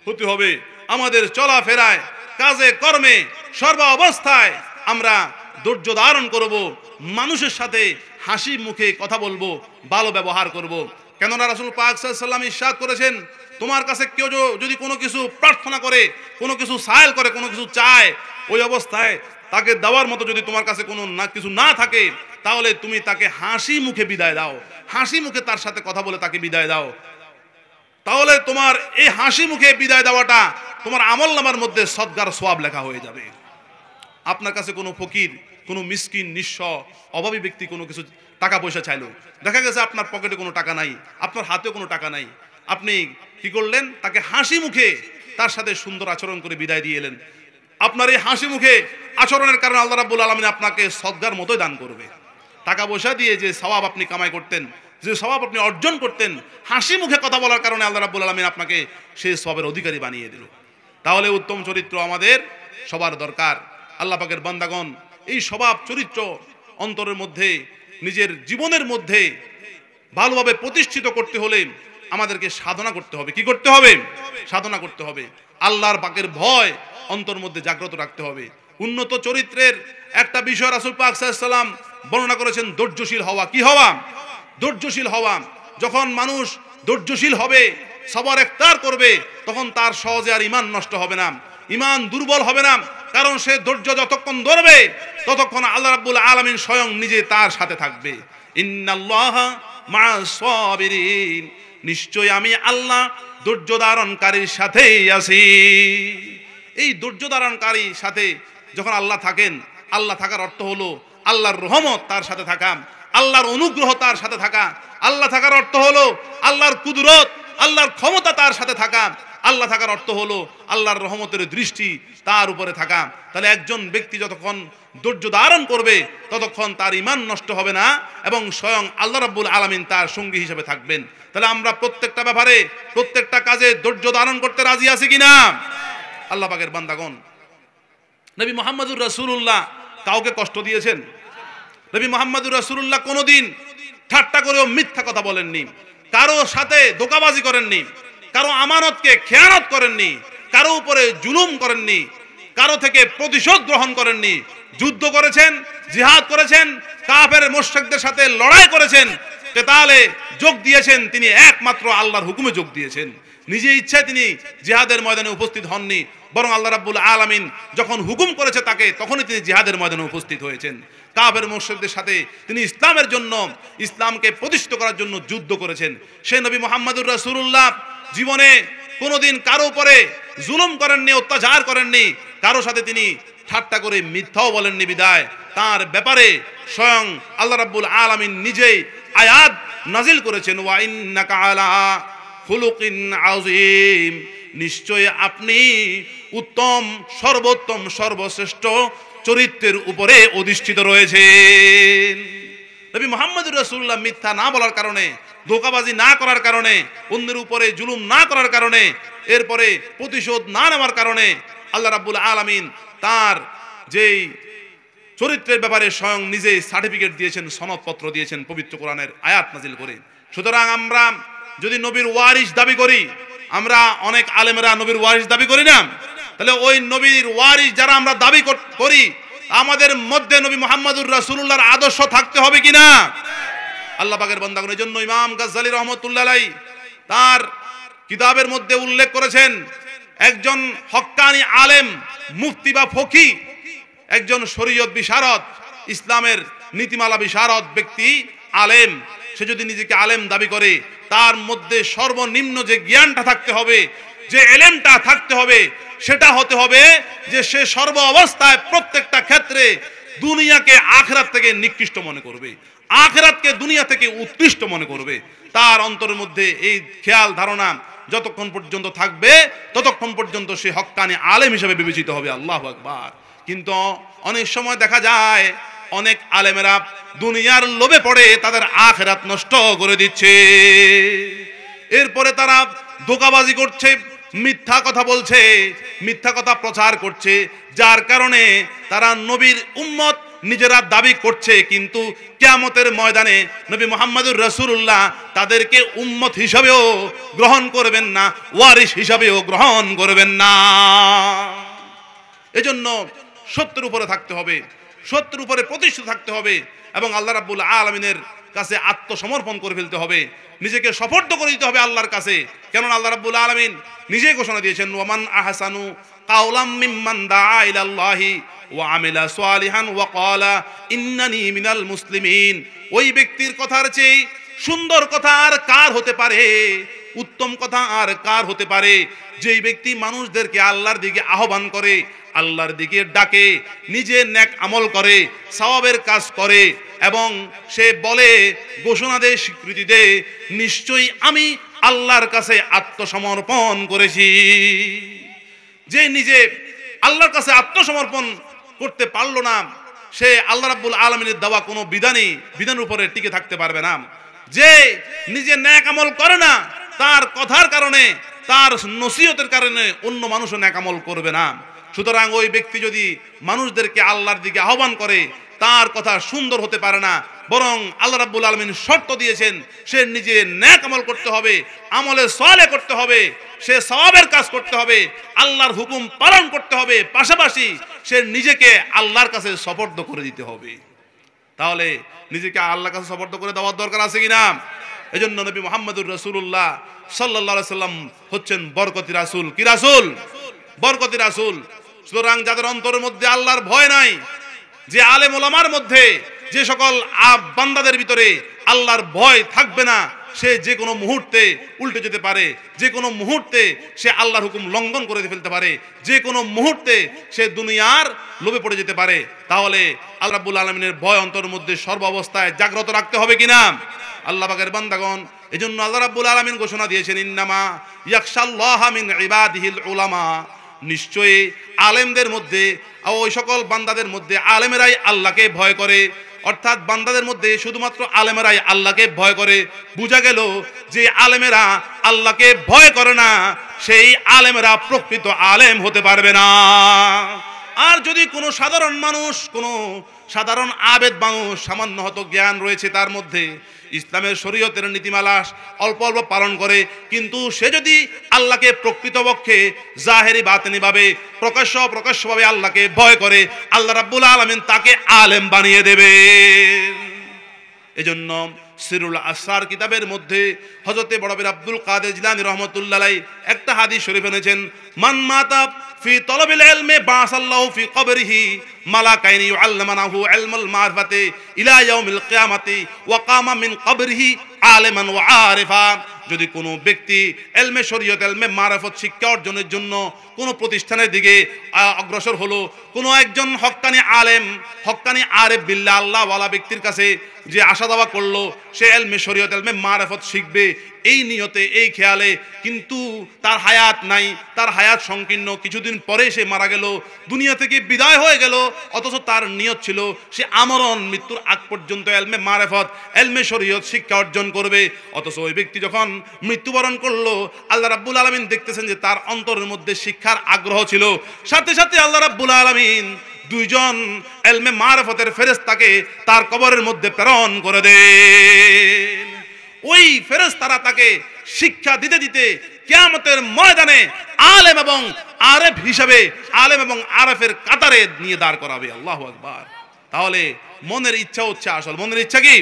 হতে হবে। আমাদের চলাফেরায়, কাজে কর্মে, সর্ব অবস্থায় আমরা ধৈর্য ধারণ করব, মানুষের সাথে হাসি মুখে কথা বলবো, ভালো ব্যবহার করব। কেননা রাসূল পাক সাল্লাল্লাহু আলাইহি ওয়াসাল্লাম ইরশাদ করেছেন, তোমার কাছে কেউ যদি কোনো কিছু প্রার্থনা করে, কোনো কিছু সায়েল করে, কোনো কিছু চায়, ওই অবস্থায় তাকে দেওয়ার মতো যদি তোমার কাছে কোনো কিছু না থাকে, তাহলে তুমি তাকে হাসি মুখে বিদায় দাও, হাসি মুখে তার সাথে কথা বলে তাকে বিদায় দাও। তাহলে তোমার এই হাসি মুখে বিদায় দেওয়াটা তোমার আমলনামার মধ্যে সদকার সওয়াব লেখা হয়ে যাবে। আপনার কাছে কোনো ফকির, কোনো মিসকিন, নিঃস্ব, অভাবী ব্যক্তি কোনো কিছু টাকা পয়সা চাইলো, দেখা গেছে আপনার পকেটে কোনো টাকা নাই, আপনার হাতেও কোনো টাকা নাই, আপনি কি করলেন? তাকে হাসি মুখে তার সাথে সুন্দর আচরণ করে বিদায় দিয়ে এলেন। আপনার এই হাসি মুখে আচরণের কারণে আল্লাহ রাব্বুল আলামিন আপনাকে সদগার মতোই দান করবে। টাকা পয়সা দিয়ে যে সওয়াব আপনি কামাই করতেন, যে সওয়াব আপনি অর্জন করতেন, হাসি মুখে কথা বলার কারণে আল্লাহ রাব্বুল আলামিন আপনাকে সেই সওয়াবের অধিকারী বানিয়ে দিল। তাহলে উত্তম চরিত্র আমাদের সবার দরকার। আল্লাহ পাকের বান্দাগণ, এই স্বভাব চরিত্র অন্তরের মধ্যে, নিজের জীবনের মধ্যে ভালোভাবে প্রতিষ্ঠিত করতে হলে আমাদেরকে সাধনা করতে হবে। কি করতে হবে? সাধনা করতে হবে। আল্লাহর পাকের ভয় অন্তর মধ্যে জাগ্রত রাখতে হবে। উন্নত চরিত্রের একটা বিষয় রাসূল পাক সাল্লাল্লাহু আলাইহি ওয়াসাল্লাম বর্ণনা করেছেন, ধৈর্যশীল হওয়া। কি হওয়া? ধৈর্যশীল হওয়া। যখন মানুষ ধৈর্যশীল হবে, সবর ইখতিয়ার করবে, তখন তার সহজে আর ঈমান নষ্ট হবে না, ঈমান দুর্বল হবে না। কারণ সে ধৈর্য যতক্ষণ ধরবে ততক্ষণ আল্লাহ রাব্বুল আলামিন স্বয়ং নিজে তার সাথে থাকবে। ইন্নাল্লাহা মা'আস সাবিরিন, নিশ্চয় আমি আল্লাহ ধৈর্য ধারণকারীর সাথেই আছি। এই ধৈর্য ধারণকারীর সাথে যখন আল্লাহ থাকেন, আল্লাহ থাকার অর্থ হলো আল্লাহর রহমত তার সাথে থাকা, আল্লাহর অনুগ্রহ তার সাথে থাকা। আল্লাহ থাকার অর্থ হলো আল্লাহর কুদরত, আল্লাহর ক্ষমতা তার সাথে থাকা। আল্লাহ থাকার অর্থ হলো আল্লাহর রহমতের দৃষ্টি তার উপরে থাকা। তাহলে একজন ব্যক্তি যতক্ষণ ধৈর্য ধারণ করবে ততক্ষণ তার ঈমান নষ্ট হবে না এবং স্বয়ং আল্লাহ রাব্বুল আলামিন তার সঙ্গী হিসেবে থাকবেন। তাহলে আমরা প্রত্যেকটা ব্যাপারে, প্রত্যেকটা কাজে ধৈর্য ধারণ করতে রাজি আছি কিনা? আল্লাহ পাকের বান্দাগণ, নবী মুহাম্মদুর রাসূলুল্লাহ কাউকে কষ্ট দিয়েছেন? নবী মুহাম্মদুর রাসূলুল্লাহ কোনোদিন ঠাট্টা করেও মিথ্যা কথা বলেননি, কারো সাথে ধোঁকাবাজি করেননি, কারো আমানতকে খেয়ানত করেননি, কারো উপরে জুলুম করেননি, কারো থেকে প্রতিশোধ গ্রহণ করেননি। যুদ্ধ করেছেন, জিহাদ করেছেন, কাফের মুশরিকদের সাথে লড়াই করেছেন, কেতালে যোগ দিয়েছেন। তিনি একমাত্র আল্লাহর হুকুমে যোগ দিয়েছেন। নিজে ইচ্ছায় তিনি জিহাদের ময়দানে উপস্থিত হননি, বরং আল্লাহ রাব্বুল আলামিন যখন হুকুম করেছে তাকে, তখনই তিনি জিহাদের ময়দানে উপস্থিত হয়েছেন। কাফের মুশরিকদের সাথে তিনি ইসলামের জন্য, ইসলামকে প্রতিষ্ঠিত করার জন্য যুদ্ধ করেছেন। সেই নবী মুহাম্মদুর রাসূলুল্লাহ জীবনে কোনোদিন কারো উপরে জুলুম করেননি, অত্যাচার করেননি, কারো সাথে তিনি ঠাট্টা করে মিথ্যাও বলেননি। বিদায় তার ব্যাপারে স্বয়ং আল্লাহ রাব্বুল আলামিন নিজেই আয়াত নাজিল করেছেন, ওয়া ইন্নাকা আলা খুলুকিন আযীম, নিশ্চয় আপনি উত্তম, সর্বোত্তম, সর্বশ্রেষ্ঠ চরিত্রের উপরে অধিষ্ঠিত রয়েছেন। নবী মুহাম্মদুর রাসূলুল্লাহ মিথ্যা না বলার কারণে, ধোঁকাবাজি না করার কারণে, অন্যের উপরে জুলুম না করার কারণে, এরপরে প্রতিশোধ না নেওয়ার কারণে আল্লাহ রাব্বুল আলামিন তার যেই চরিত্রের ব্যাপারে স্বয়ং নিজেই সার্টিফিকেট দিয়েছেন, সনদপত্র দিয়েছেন পবিত্র কোরআনের আয়াত নাজিল করে। সুতরাং আমরা যদি নবীর ওয়ারিস দাবি করি, আমরা অনেক আলেমরা নবীর ওয়ারিস দাবি করি না, তাহলে ওই নবীর ওয়ারিস যারা আমরা দাবি করি, আমাদের মধ্যে নবী মুহাম্মদুর রাসূলুল্লাহর আদর্শ থাকতে হবে কিনা? আল্লাহ পাকের বান্দাগণ, এজন্য ইমাম গাজ্জালী রাহমাতুল্লাহ আলাইহি তার কিতাবের মধ্যে উল্লেখ করেছেন, একজন হক্কানি আলেম, মুফতি বা ফকি, একজন শরীয়ত বিশারদ, ইসলামের নীতিমালা বিশারদ ব্যক্তি, আলেম, সে যদি নিজেকে আলেম দাবি করে, তার মধ্যে সর্বনিম্ন যে জ্ঞানটা থাকতে হবে, যে এলেমটা থাকতে হবে, সেটা হতে হবে যে সে সর্ব অবস্থায় প্রত্যেকটা ক্ষেত্রে দুনিয়াকে আখিরাত থেকে নিকৃষ্ট মনে করবে, আখিরাতকে দুনিয়া থেকে উৎকৃষ্ট মনে করবে। তার অন্তরের মধ্যে এই খেয়াল ধারণা যতক্ষণ পর্যন্ত থাকবে ততক্ষণ পর্যন্ত সে হক্কানি আলেম হিসেবে বিবেচিত হবে। আল্লাহু আকবার। কিন্তু অনেক সময় দেখা যায় অনেক আলেমেরা দুনিয়ার লোভে পড়ে তাদের আখিরাত নষ্ট করে দিচ্ছে, এরপরে তারা ধোঁকাবাজি করছে, মিথ্যা কথা বলছে, মিথ্যা কথা প্রচার করছে, যার কারণে তারা নবীর উম্মত নিজেরা দাবি করছে, কিন্তু কিয়ামতের ময়দানে নবী মুহাম্মদুর রাসূলুল্লাহ তাদেরকে উম্মত হিসাবেও গ্রহণ করবেন না, ওয়ারিস হিসাবেও গ্রহণ করবেন না। এজন্য সত্যের উপরে থাকতে হবে, সত্যের উপরে প্রতিষ্ঠিত থাকতে হবে এবং আল্লাহ রাব্বুল আলামিনের কাছে আত্মসমর্পণ করে ফেলতে হবে, নিজেকে সফর্দ করে দিতে হবে আল্লাহর কাছে। কেননা আল্লাহ রাব্বুল আলামিন নিজেই ঘোষণা দিয়েছেন, ওয়ামান আহসানু কাওলাম মিম্মান দাআ ইলাল্লাহি ওয়া আমিলা সালিহান ওয়া ক্বালা ইন্নানি মিনাল মুসলিমিন। ওই ব্যক্তির কথার চেয়ে সুন্দর কথা আর কার হতে পারে? উত্তম কথা আর কার হতে পারে? যেই ব্যক্তি মানুষদেরকে আল্লাহর দিকে আহ্বান করে, আল্লাহর দিকে ডাকে, নিজে নেক আমল করে, সওয়াবের কাজ করে এবং সে বলে, ঘোষণা দেয়, স্বীকৃতি দেয়, নিশ্চয়ই আমি আল্লাহর কাছে আত্মসমর্পণ করেছি। যে নিজে আল্লাহর কাছে আত্মসমর্পণ করতে পারলো না, সে আল্লাহ রাব্বুল আলামিনের দেওয়া কোনো বিধানের উপরে টিকে থাকতে পারবে না। যে নিজে নেক আমল করে না, তার কথার কারণে, তার নসিহতের কারণে অন্য মানুষও নেক আমল করবে না। সুতরাং ওই ব্যক্তি যদি মানুষদেরকে আল্লাহর দিকে আহ্বান করে, তার কথা সুন্দর হতে পারে না, বরং আল্লাহ রাব্বুল আলামিন শর্ত দিয়েছেন সে নিজে নেক আমল করতে হবে, আমলে সালেহ করতে হবে, সে সওয়াবের কাজ করতে হবে, আল্লাহর হুকুম পালন করতে হবে, পাশাপাশি সে নিজেকে আল্লাহর কাছে সুপর্দ করে দিতে হবে। তাহলে নিজেকে আল্লাহর কাছে সুপর্দ করে দেওয়ার দরকার আছে কিনা? এজন্য নবী মুহাম্মদুর রাসূলুল্লাহ সাল্লাল্লাহু আলাইহি সাল্লাম হচ্ছেন বরকতি রাসূল। কি রাসূল? বরকতি রাসূল। সুতরাং যাদের অন্তরের মধ্যে আল্লাহর ভয় নাই, যে আলেম ওলামার মধ্যে যে সকল বান্দাদের ভিতরে আল্লাহর ভয় থাকবে না, সে যে কোনো মুহূর্তে উল্টে যেতে পারে, যে কোনো মুহূর্তে সে আল্লাহর হুকুম লঙ্ঘন করে ফেলতে পারে, যে কোনো মুহূর্তে সে দুনিয়ার লোভে পড়ে যেতে পারে। তাহলে আল্লাহ রাব্বুল আলামিনের ভয় অন্তরের মধ্যে সর্বাবস্থায় জাগ্রত রাখতে হবে কিনা? আল্লাহ পাকের বান্দাগণ, এজন্য আল্লাহ রাব্বুল আলামিন ঘোষণা দিয়েছেন, ইন্নামা ইয়াখশাল্লাহা মিন ইবাদিহিল উলামা, নিশ্চয়ই আলেমদের মধ্যে, ওই সকল বান্দাদের মধ্যে আলেমেরাই আল্লাহকে ভয় করে। অর্থাৎ বান্দাদের মধ্যে শুধুমাত্র আলেমেরাই আল্লাহকে ভয় করে। বোঝা গেল যে আলেমেরা আল্লাহকে ভয় করে না, সেই আলেমেরা প্রকৃত আলেম হতে পারবে না। আর যদি কোনো সাধারণ মানুষ, কোনো সাধারণ আবেদ মানুষ, সামান্য হয়তো জ্ঞান রয়েছে তার মধ্যে, ইসলামের শরীয়তের নীতিমালা অল্প অল্প পালন করে, কিন্তু সে যদি আল্লাহকে প্রকৃতপক্ষে জাহেরি বাতিনি ভাবে, প্রকাশ্যভাবে আল্লাহকে ভয় করে, আল্লাহ রাব্বুল আলামিন তাকে আলেম বানিয়ে দেবে। এজন্য সিরুল আসরার কিতাবের মধ্যে হযরতে বড় পীর আব্দুল কাদের জিলানী রাহমাতুল্লাহ আলাইহি একটা হাদিস শরীফ এনেছেন, মান মাতা ফি তলবিল ইলমি বাসাল্লাহু ফি কবরিহি মালাকাইনি ইউআল্লিমানাহু ইলমুল মারিফাতি ইলা ইয়াউমিল কিয়ামাতি ওয়া কামা মিন কবরিহি আলিমান ওয়া আরিফা। যদি কোনো ব্যক্তি ইলমে শরীয়ত, ইলমে মারিফত শিক্ষা অর্জনের জন্য কোনো প্রতিষ্ঠানের দিকে অগ্রসর হলো, কোনো একজন হক্কানি আলেম, হক্কানি আরিফ বিল্লাহ আল্লাহওয়ালা ব্যক্তির কাছে যে আশা দাওয়া করলো সে ইলমে শরীয়ত, ইলমে মারিফত শিখবে, এই নিয়তে, এই খেয়ালে, কিন্তু তার হায়াত নাই, তার হায়াত সংকীর্ণ, কিছুদিন পরে সে মারা গেল, দুনিয়া থেকে বিদায় হয়ে গেল, অথচ তার নিয়ত ছিল সে আমরণ মৃত্যুর আগ পর্যন্ত ইলমে মারিফত, ইলমে শরীয়ত শিক্ষা অর্জন করবে। অথচ ওই ব্যক্তি যখন মৃত্যুবরণ করলো, আল্লাহ রাব্বুল আলামিন দেখতেছেন যে তার অন্তরের মধ্যে শিক্ষার আগ্রহ ছিল, সাথে সাথে আল্লাহ রাব্বুল আলামিন দুইজন ইলমে মারিফতের ফেরেশতাকে তার কবরের মধ্যে প্রেরণ করে দেন। ওই ফেরেশতারা তাকে শিক্ষা দিতে দিতে কিয়ামতের ময়দানে আলেম এবং আরেফ হিসাবে, আলেম এবং আরেফের কাতারে নিয়ে দাঁড় করাবে। আল্লাহু আকবার। তাহলে মনের ইচ্ছা হচ্ছে আসল। মনের ইচ্ছা কি?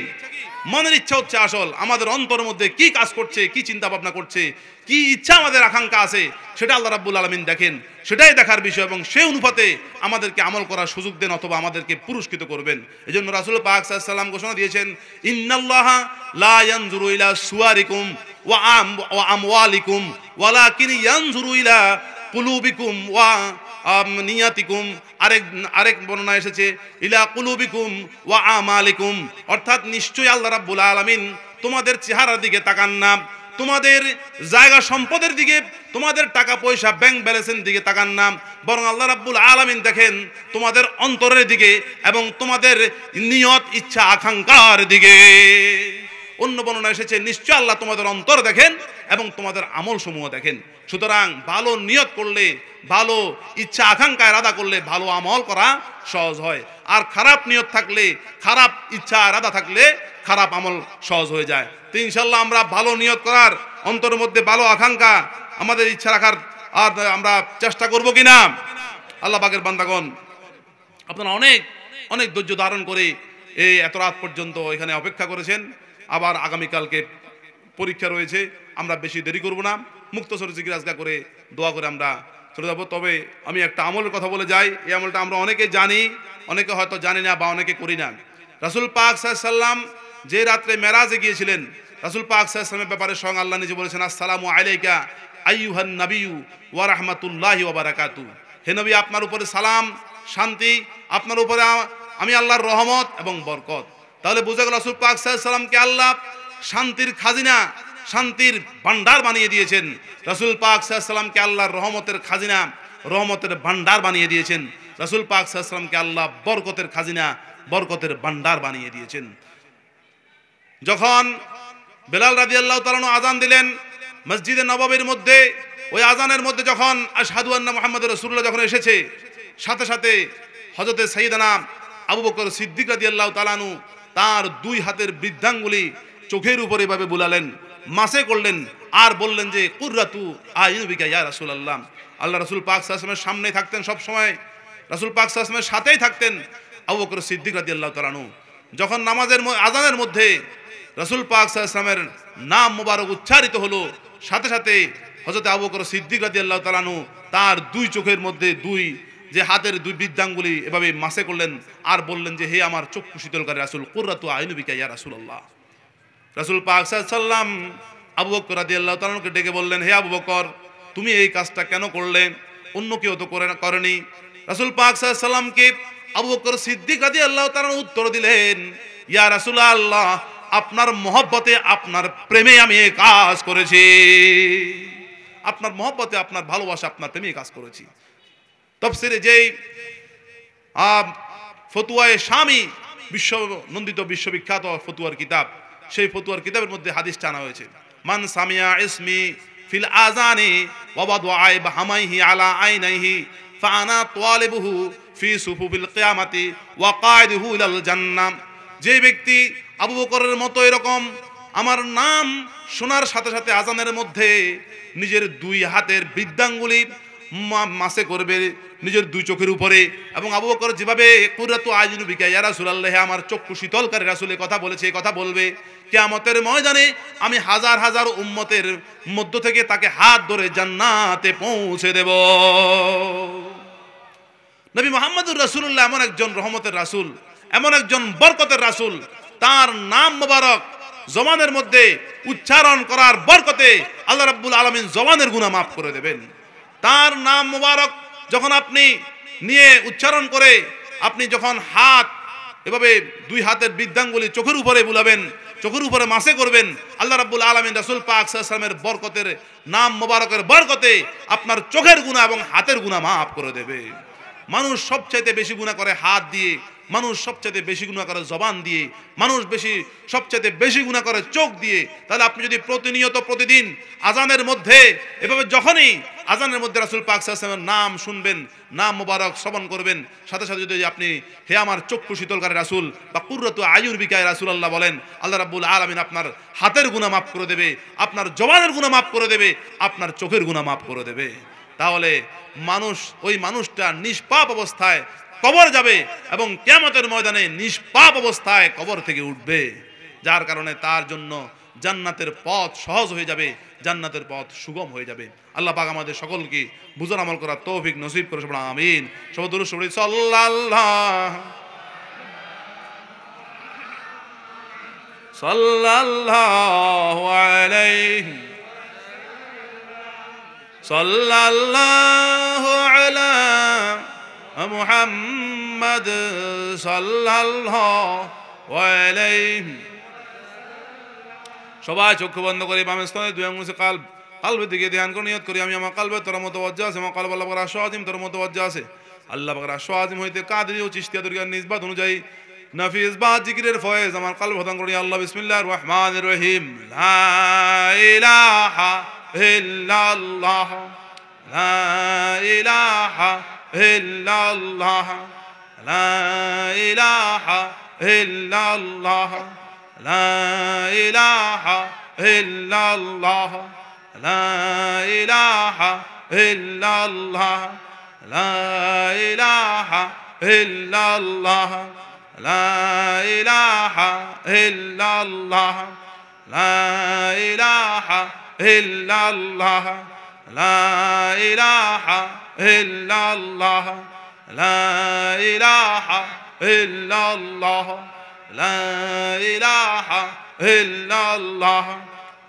মনের ইচ্ছা হচ্ছে আসল। আমাদের অন্তরের মধ্যে কি কাজ করছে, কি চিন্তা ভাবনা করছে, কি ইচ্ছা আমাদের আকাঙ্ক্ষা আছে, সেটা আল্লাহ রাব্বুল আলামিন দেখেন, সেটাই দেখার বিষয়, এবং সেই অনুপাতে আমাদেরকে আমল করার সুযোগ দেন অথবা আমাদেরকে পুরস্কৃত করবেন। এজন্য রাসূল পাক সাল্লাল্লাহু আলাইহি ওয়াসাল্লাম ঘোষণা দিয়েছেন, ইন্নাল্লাহা লা ইয়ানজুরু ইলা সুওয়ারিকুম ওয়া আমওয়ালিকুম ওয়ালাকিন ইয়ানজুরু ইলা কুলুবিকুম ওয়া নিয়াতিকুম। আরেক বর্ণনা এসেছে ইলা কুলুবিকুম ওয়া আমালিকুম, অর্থাৎ নিশ্চয়ই আল্লাহ রাব্বুল আলামিন তোমাদের চেহারার দিকে তাকান না, তোমাদের জায়গা সম্পদের দিকে, তোমাদের টাকা পয়সা ব্যাংক ব্যালেন্সের দিকে তাকান না, বরং আল্লাহ রাব্বুল আলামিন দেখেন তোমাদের অন্তরের দিকে এবং তোমাদের নিয়ত, ইচ্ছা, আকাঙ্ক্ষার দিকে। অন্য বর্ণনা এসেছে নিশ্চয় আল্লাহ তোমাদের অন্তর দেখেন এবং তোমাদের আমল সমূহ দেখেন। সুতরাং ভালো নিয়ত করলে, ভালো ইচ্ছা আকাঙ্ক্ষা ইরাদা করলে ভালো আমল করা সহজ হয়, আর খারাপ নিয়ত থাকলে, খারাপ ইচ্ছা ইরাদা থাকলে খারাপ আমল সহজ হয়ে যায়। তো ইনশাআল্লাহ আমরা ভালো নিয়ত করার, অন্তরের মধ্যে ভালো আকাঙ্ক্ষা, আমাদের ইচ্ছা রাখার আর আমরা চেষ্টা করব কিনা? আল্লাহ পাকের বান্দাগণ, আপনারা অনেক অনেক ধৈর্য ধারণ করে এই এত রাত পর্যন্ত এখানে অপেক্ষা করেছেন। আবার আগামীকালকে পরীক্ষা রয়েছে, আমরা বেশি দেরি করব না, মুক্তসর জিকির আজকা করে দোয়া করে আমরা চলে যাব। তবে আমি একটা আমলের কথা বলে যাই, এই আমলটা আমরা অনেকে জানি, অনেকে হয়তো জানি না বা অনেকে করি না। রাসূল পাক সাল্লাল্লাহু আলাইহি ওয়াসাল্লাম যে রাত্রে মেরাজে গিয়েছিলেন, রাসূল পাক সাল্লাল্লাহু আলাইহি ওয়াসাল্লামের ব্যাপারে স্বয়ং আল্লাহ নিজে বলেছেন, আসসালামু আলাইকা আইয়ুহান নাবিয়্যু ওয়া রাহমাতুল্লাহি ওয়া বারাকাতুহু। হে নবী, আপনার উপরে সালাম, শান্তি, আপনার উপরে আমি আল্লাহর রহমত এবং বরকত। তাহলে বোঝা গেল রাসূল পাক সাল্লাল্লাহু আলাইহি ওয়াসাল্লামকে আল্লাহ শান্তির খাজিনা, শান্তির ভান্ডার বানিয়ে দিয়েছেন। রাসূল পাক সাল্লাল্লাহু আলাইহি ওয়াসাল্লামকে আল্লাহর রহমতের খাজিনা, রহমতের ভান্ডার বানিয়ে দিয়েছেন। রাসূল পাক সাল্লাল্লাহু আলাইহি ওয়াসাল্লামকে আল্লাহ বরকতের খাজিনা, বরকতের ভান্ডার বানিয়ে দিয়েছেন। যখন বেলাল রাদিয়াল্লাহু তাআলা আনহু আযান দিলেন মসজিদে নববীর মধ্যে, ওই আযানের মধ্যে যখন আশহাদু আন্না মুহাম্মাদুর রাসূলুল্লাহ যখন এসেছে, সাথে সাথে হযরতে সাইয়েদনা আবু বকর সিদ্দিক রাদিয়াল্লাহু তাআলা আনহু তার দুই হাতের বৃদ্ধাঙ্গুলি চোখের উপরে এভাবে বুলালেন, মাসে করলেন, আর বললেন যে কুররাতু আইয়ুবিকা ইয়া রাসূলুল্লাহ। আল্লাহ রাসূল পাক সাল্লাল্লাহু আলাইহি ওয়াসাল্লামের সামনে থাকতেন, সব সময় রাসূল পাক সাল্লাল্লাহু আলাইহি ওয়াসাল্লামের সাথেই থাকতেন আবু বকর সিদ্দিক রাদিয়াল্লাহু তাআলা আনহু। যখন নামাজের আযানের মধ্যে রাসূল পাক সাল্লাল্লাহু আলাইহি ওয়াসাল্লামের নাম মোবারক উচ্চারিত হলো, সাথে সাথে হযরত আবু বকর সিদ্দিক রাদিয়াল্লাহু তাআলা আনহু তার দুই চোখের মধ্যে দুই যে হাতের দুই বৃদ্ধাঙ্গুলি এভাবে মাসে করলেন, আর বললেন যে হে আমার চক্ষু শীতলকারী রাসূল, কুররাতু আইনুবিকা ইয়া রাসূলুল্লাহ। রাসূল পাক সাল্লাল্লাহু আলাইহি ওয়াসাল্লাম আবু বকর রাদিয়াল্লাহু তাআলা আনহুকে ডেকে বললেন, হে আবু বকর, তুমি এই কাজটা কেন করলেন? অন্য কেউ তো করেনি। রাসূল পাক সাল্লাল্লাহু আলাইহি ওয়াসাল্লামকে আবু বকর সিদ্দিক রাদিয়াল্লাহু তাআলা আনহু উত্তর দিলেন, ইয়া রাসূলুল্লাহ, আপনার মহব্বতে, আপনার প্রেমে আমি এই কাজ করেছি। আপনার মহব্বতে, আপনার ভালোবাসা, আপনার প্রেমে কাজ করেছি। তাফসীরে যেই ফতুয়ায়ে শামী নন্দিত বিশ্ববিখ্যাত ফতুয়ার কিতাব, সেই ফতুয়ার কিতাবের মধ্যে হাদিসটা আনা হয়েছে, মান সামিয়া ইসমি ফিল আযানি ওয়া ওয়াদাআ বাহামাইহি আলা আইনাইহি ফাআনা তালিবুহু ফি সুফুফিল কিয়ামাতি ওয়া কায়দুহু ইলাল জান্নাহ। যে ব্যক্তি আবু বকরের মতো এরকম আমার নাম শোনার সাথে সাথে আজানের মধ্যে নিজের দুই হাতের বৃদ্ধাঙ্গুলি মাসে করবে নিজের দুই চোখের উপরে, এবং আবু বকর যেভাবে কুররাতু আইনুবিকা ইয়া রাসূলুল্লাহ, আমার চক্ষু শীতলকারী রাসূলের কথা বলেছে, এই কথা বলবে, কিয়ামতের ময়দানে আমি হাজার হাজার উম্মতের মধ্য থেকে তাকে হাত ধরে জান্নাতে পৌঁছে দেব। নবী মুহাম্মদুর রাসূলুল্লাহ এমন একজন রহমতের রাসূল, এমন একজন বরকতের রাসূল, তার নাম মোবারক জবানের মধ্যে উচ্চারণ করার বরকতে আল্লাহ রাব্বুল আলামিন জবানের গুনাহ মাফ করে দেবেন। তার নাম মোবারক যখন আপনি নিয়ে উচ্চারণ করে আপনি যখন হাত এভাবে দুই হাতের বৃদ্ধাঙ্গুলি চোখের উপরে বুলাবেন, চোখের উপরে মাসে করবেন, আল্লাহ রাব্বুল আলামিন রাসূল পাক সাল্লাল্লাহু আলাইহি ওয়াসাল্লামের বরকতের, নাম মোবারকের বরকতে আপনার চোখের গুনাহ এবং হাতের গুনাহ মাফ করে দেবে। মানুষ সবচাইতে বেশি গুনাহ করে হাত দিয়ে, মানুষ সবচাইতে বেশি গুনাহ করে জবান দিয়ে, মানুষ সবচাইতে বেশি গুনাহ করে চোখ দিয়ে। তাহলে আপনি যদি প্রতিনিয়ত প্রতিদিন আজানের মধ্যে এভাবে যখনই আজানের মধ্যে রাসূল পাক সাল্লাল্লাহু আলাইহি ওয়াসাল্লামের নাম শুনবেন, নাম মোবারক শ্রবণ করবেন, সাথে সাথে যদি আপনি হে আমার চক্ষু শীতলকারী রাসূল বা কুররাতু আইয়ুবিকা ইয়া রাসূলুল্লাহ বলেন, আল্লাহ রাব্বুল আলামিন আপনার হাতের গুনাহ মাফ করে দেবে, আপনার জবানের গুনাহ মাফ করে দেবে, আপনার চোখের গুনাহ মাফ করে দেবে। তাহলে মানুষ, ওই মানুষটা নিষ্পাপ অবস্থায় কবর যাবে এবং কিয়ামতের ময়দানে নিষ্পাপ অবস্থায় কবর থেকে উঠবে, যার কারণে তার জন্য জান্নাতের পথ সহজ হয়ে যাবে, জান্নাতের পথ সুগম হয়ে যাবে। আল্লাহ পাক আমাদের সকলকে বুঝার আমল করার তৌফিক নসিব করে, আমিন। সবাই দুরূদ শরীফ সাল্লাল্লাহু আলাইহি সাল্লাল্লাহু আলা মুহাম্মদ সাল্লাল্লাহু আলাইহি। সবাই চক্ষু বন্ধ করে বাম স্তনে দুই আঙ্গুল কালবের দিকে ধ্যান করে নিয়ত করি, আমি আমার কালবে তোর মতো ওয়াজ্জা আছে, আমার কালব আল্লাহ পাকের আরশ আজিম তোর মতো ওয়াজ্জা আছে। আল্লাহ পাকের আরশ আজিম হইতে কাদরি ও চিশতিয়া দরগার নিসবত অনুযায়ী নাফিস বা জিকিরের ফয়েজ আমার কালব হদান করি। আল্লাহ বিসমিল্লাহির রহমানির রহিম। লা ইলাহা ইল্লাল্লাহ, লা ইলাহা ইল্লাল্লাহ, লা ইলাহা ইল্লাল্লাহ, লা ইলাহা ইল্লাল্লাহ, লা ইলাহা ইল্লাল্লাহ, লা ইলাহা ইল্লাল্লাহ, লা ইলাহা ইল্লাল্লাহ, লা ইলাহা ইল্লাল্লাহ, লা ইলাহা ইল্লাল্লাহ, লা ইলাহা ইল্লাল্লাহ, লা ইলাহা ইল্লাল্লাহ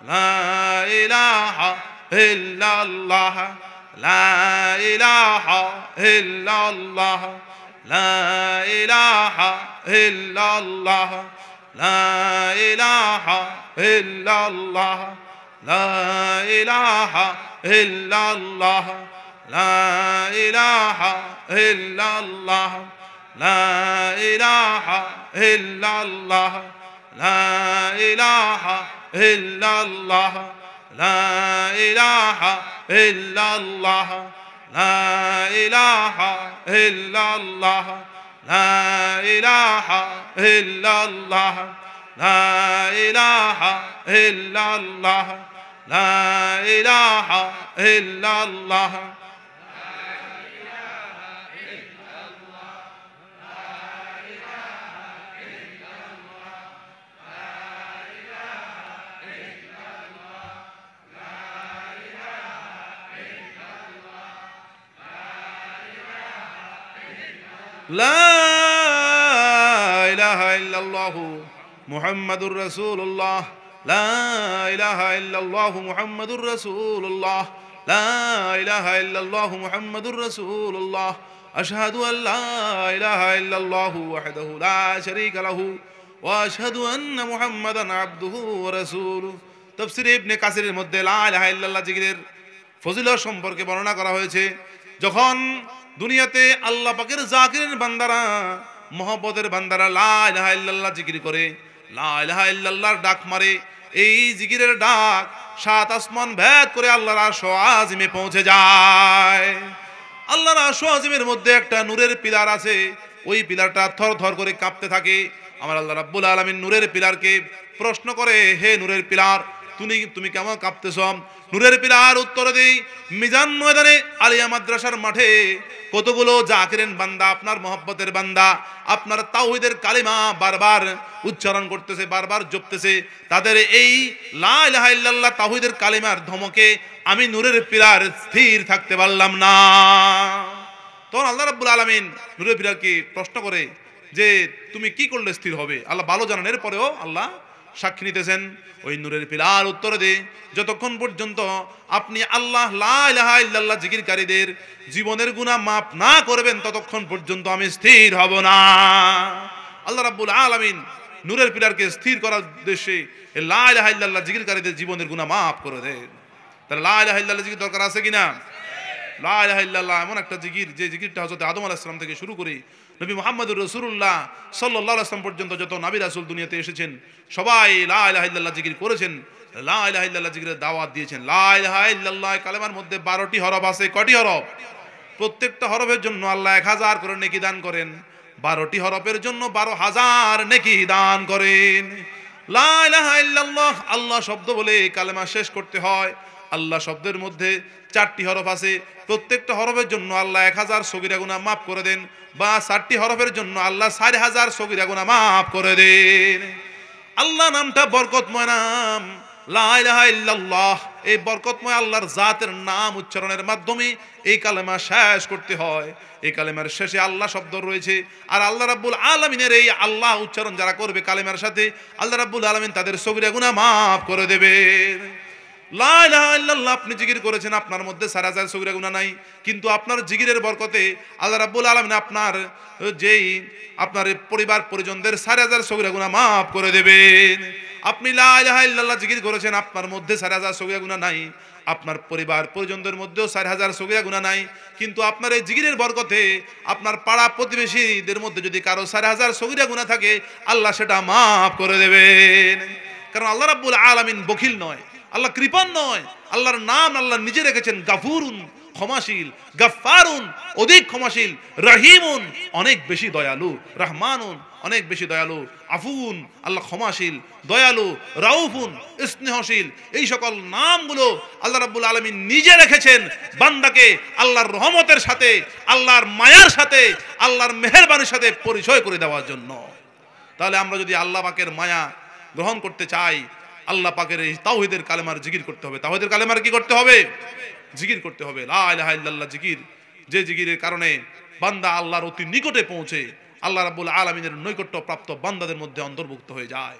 লা ইলাহা ইল্লাল্লাহ লা ইলাহা ইল্লাল্লাহ লা ইলাহা ইল্লাল্লাহ লা ইলাহা ইল্লাল্লাহ লা ইলাহা ইল্লাল্লাহ লা ইলাহা ইল্লাল্লাহ লা ইলাহা ইল্লাল্লাহ লা ইলাহা ইল্লাল্লাহ লা ইলাহা ইল্লাল্লাহ লা ইলাহা ইল্লাল্লাহ লা ইলাহা ইল্লাল্লাহ লা ইলাহা ইল্লাল্লাহ লা ইলাহা ইল্লাল্লাহ লা ইলাহা ইল্লাল্লাহু মুহাম্মাদুর রাসূলুল্লাহ লা ইলাহা ইল্লাল্লাহু মুহাম্মাদুর রাসূলুল্লাহ লা ইলাহা ইল্লাল্লাহু মুহাম্মাদুর রাসূলুল্লাহ আশহাদু আল লা ইলাহা ইল্লাল্লাহু ওয়াহদাহু লা শারীকা লাহু ওয়া আশহাদু আন্না মুহাম্মাদান আবদুহু ওয়া রাসূলুহু। তাফসীর ইবনে কাসিরের মধ্যে লা ইলাহা ইল্লাল্লাহ জিকিরের ফজিলত সম্পর্কে বর্ণনা করা হয়েছে। যখন দুনিয়াতে আল্লাহ পাকের জাকিরের বান্দারা, মহব্বতের বান্দারা লা ইলাহা ইল্লাল্লাহ জিকির করে, লা ইলাহা ইল্লাল্লাহর ডাক মারে, এই জিকিরের ডাক সাত আসমান ভেদ করে আল্লাহর আরশ আজিমে পৌঁছে যায়। আল্লাহর আরশ আজিমের মধ্যে একটা নূরের পিলার আছে, ওই পিলারটা থর থর করে কাঁপতে থাকে। আমার আল্লাহ রাব্বুল আলামিন নূরের পিলারকে প্রশ্ন করে, হে নূরের পিলার, তুমি কেমন কাঁপতেছ? নূরের পিলার উত্তর দেই, মিজান ময়দানে আলিয়া মাদ্রাসার মাঠে কতগুলো জাকিরেন বান্দা, আপনার মহব্বতের বান্দা, আপনার তাওহীদের কালিমা বারবার উচ্চারণ করতেছে, বারবার জপতেছে। তাদের এই লা ইলাহা ইল্লাল্লাহ তাওহীদের কালিমার ধমকে আমি নূরের পিলার স্থির থাকতে পারলাম না। তখন আল্লাহ রাব্বুল আলামিন নূরের পিলারকে প্রশ্ন করে যে তুমি কি করলে স্থির হবে? আল্লাহ ভালো জানেন, এরপরেও আল্লাহ সাক্ষী নিতেছেন। ওই নূরের পিলার উত্তর দে, যতক্ষণ পর্যন্ত আপনি আল্লাহ লা ইলাহা ইল্লাল্লাহ জিকিরকারীদের জীবনের গুনাহ মাফ না করবেন, ততক্ষণ পর্যন্ত আমি স্থির হব না। আল্লাহ রাব্বুল আলামিন নূরের পিলারকে স্থির করার উদ্দেশ্যে লা ইলাহা ইল্লাল্লাহ জিকিরকারীদের জীবনের গুনাহ মাফ করে দেন। তাহলে লা ইলাহা ইল্লাল্লাহ জিকির দরকার আছে কিনা? লা ইলাহা ইল্লাল্লাহ এমন একটা জিকির, যে জিকিরটা হযরত আদম আলাইহিস সালাম থেকে শুরু করে নবী মুহাম্মদুর রাসূলুল্লাহ সাল্লাল্লাহু আলাইহি ওয়াসাল্লাম পর্যন্ত যত নবী রাসূল দুনিয়াতে এসেছেন সবাই লা ইলাহা ইল্লাল্লাহ জিকির করেছেন, লা ইলাহা ইল্লাল্লাহ জিকিরের দাওয়াত দিয়েছেন। লা ইলাহা ইল্লাল্লাহ কালেমার মধ্যে 12টি হরফ আছে। কয়টি হরফ? প্রত্যেকটা হরফের জন্য আল্লাহ 1000 করে নেকি দান করেন। 12টি হরফের জন্য 12,000 নেকি দান করেন। লা ইলাহা ইল্লাল্লাহ আল্লাহ শব্দ বলে কালেমা শেষ করতে হয়। আল্লাহ শব্দের মধ্যে 4টি হরফ আছে, প্রত্যেকটা হরফের জন্য আল্লাহ 1000 সগীরা গুনাহ মাফ করে দেন, বা 4টি হরফের জন্য আল্লাহ 4000 সগীরা গুনাহ মাফ করে দেন। আল্লাহ নামটা বরকতময় নাম, লা ইলাহা ইল্লাল্লাহ। এই বরকতময় আল্লাহর জাতের নাম উচ্চারণের মাধ্যমে এই কালেমা শেষ করতে হয়। এই কালেমার শেষে আল্লাহ শব্দ রয়েছে, আর আল্লাহ রাব্বুল আলামিনের এই আল্লাহ উচ্চারণ যারা করবে কালেমার সাথে, আল্লাহ রাব্বুল আলামিন তাদের সগীরা গুনাহ মাফ করে দেবেন। লা ইলাহা ইল্লাল্লাহ আপনি জিকির করেছেন, আপনার মধ্যে 4000 সগীরা গুনাহ নাই, কিন্তু আপনার জিকিরের বরকতে আল্লাহ রাব্বুল আলামিন আপনার পরিবার পরিজনদের 4000 সগীরা গুনাহ মাফ করে দেবেন। আপনি লা ইলাহা ইল্লাল্লাহ জিকির করেছেন, আপনার মধ্যে 4000 সগীরা গুনাহ নাই, আপনার পরিবার পরিজনদের মধ্যেও 4000 সগীরা গুনাহ নাই, কিন্তু আপনার এই জিকিরের বরকতে আপনার পাড়া প্রতিবেশীদের মধ্যে যদি কারো 4000 সগীরা গুনাহ থাকে, আল্লাহ সেটা মাফ করে দেবেন। কারণ আল্লাহ রাব্বুল আলামিন বখিল নয়, আল্লাহ কৃপণ নয়। আল্লাহর নাম আল্লাহ নিজে রেখেছেন গাফুরুন, ক্ষমাশীল, গাফফারুন, অধিক ক্ষমাশীল, রহিমুন, অনেক বেশি দয়ালু, রহমানুন, অনেক বেশি দয়ালু, আফুন, আল্লাহ ক্ষমাশীল, দয়ালু, রাউফুন, স্নেহশীল। এই সকল নামগুলো আল্লাহ রাব্বুল আলামিন নিজে রেখেছেন বান্দাকে আল্লাহর রহমতের সাথে, আল্লাহর মায়ার সাথে, আল্লাহর মেহেরবানির সাথে পরিচয় করে দেওয়ার জন্য। তাহলে আমরা যদি আল্লাহ পাকের মায়া গ্রহণ করতে চাই, আল্লাহ পাকের এই তাওহীদের কালেমার জিকির করতে হবে। তাওহীদের কালেমার কি করতে হবে? জিকির করতে হবে। লা ইলাহা ইল্লাল্লাহ জিকির, যে জিকিরের কারণে বান্দা আল্লাহর অতি নিকটে পৌঁছে আল্লাহ রাব্বুল আলামিনের নৈকট্য প্রাপ্ত বান্দাদের মধ্যে অন্তর্ভুক্ত হয়ে যায়।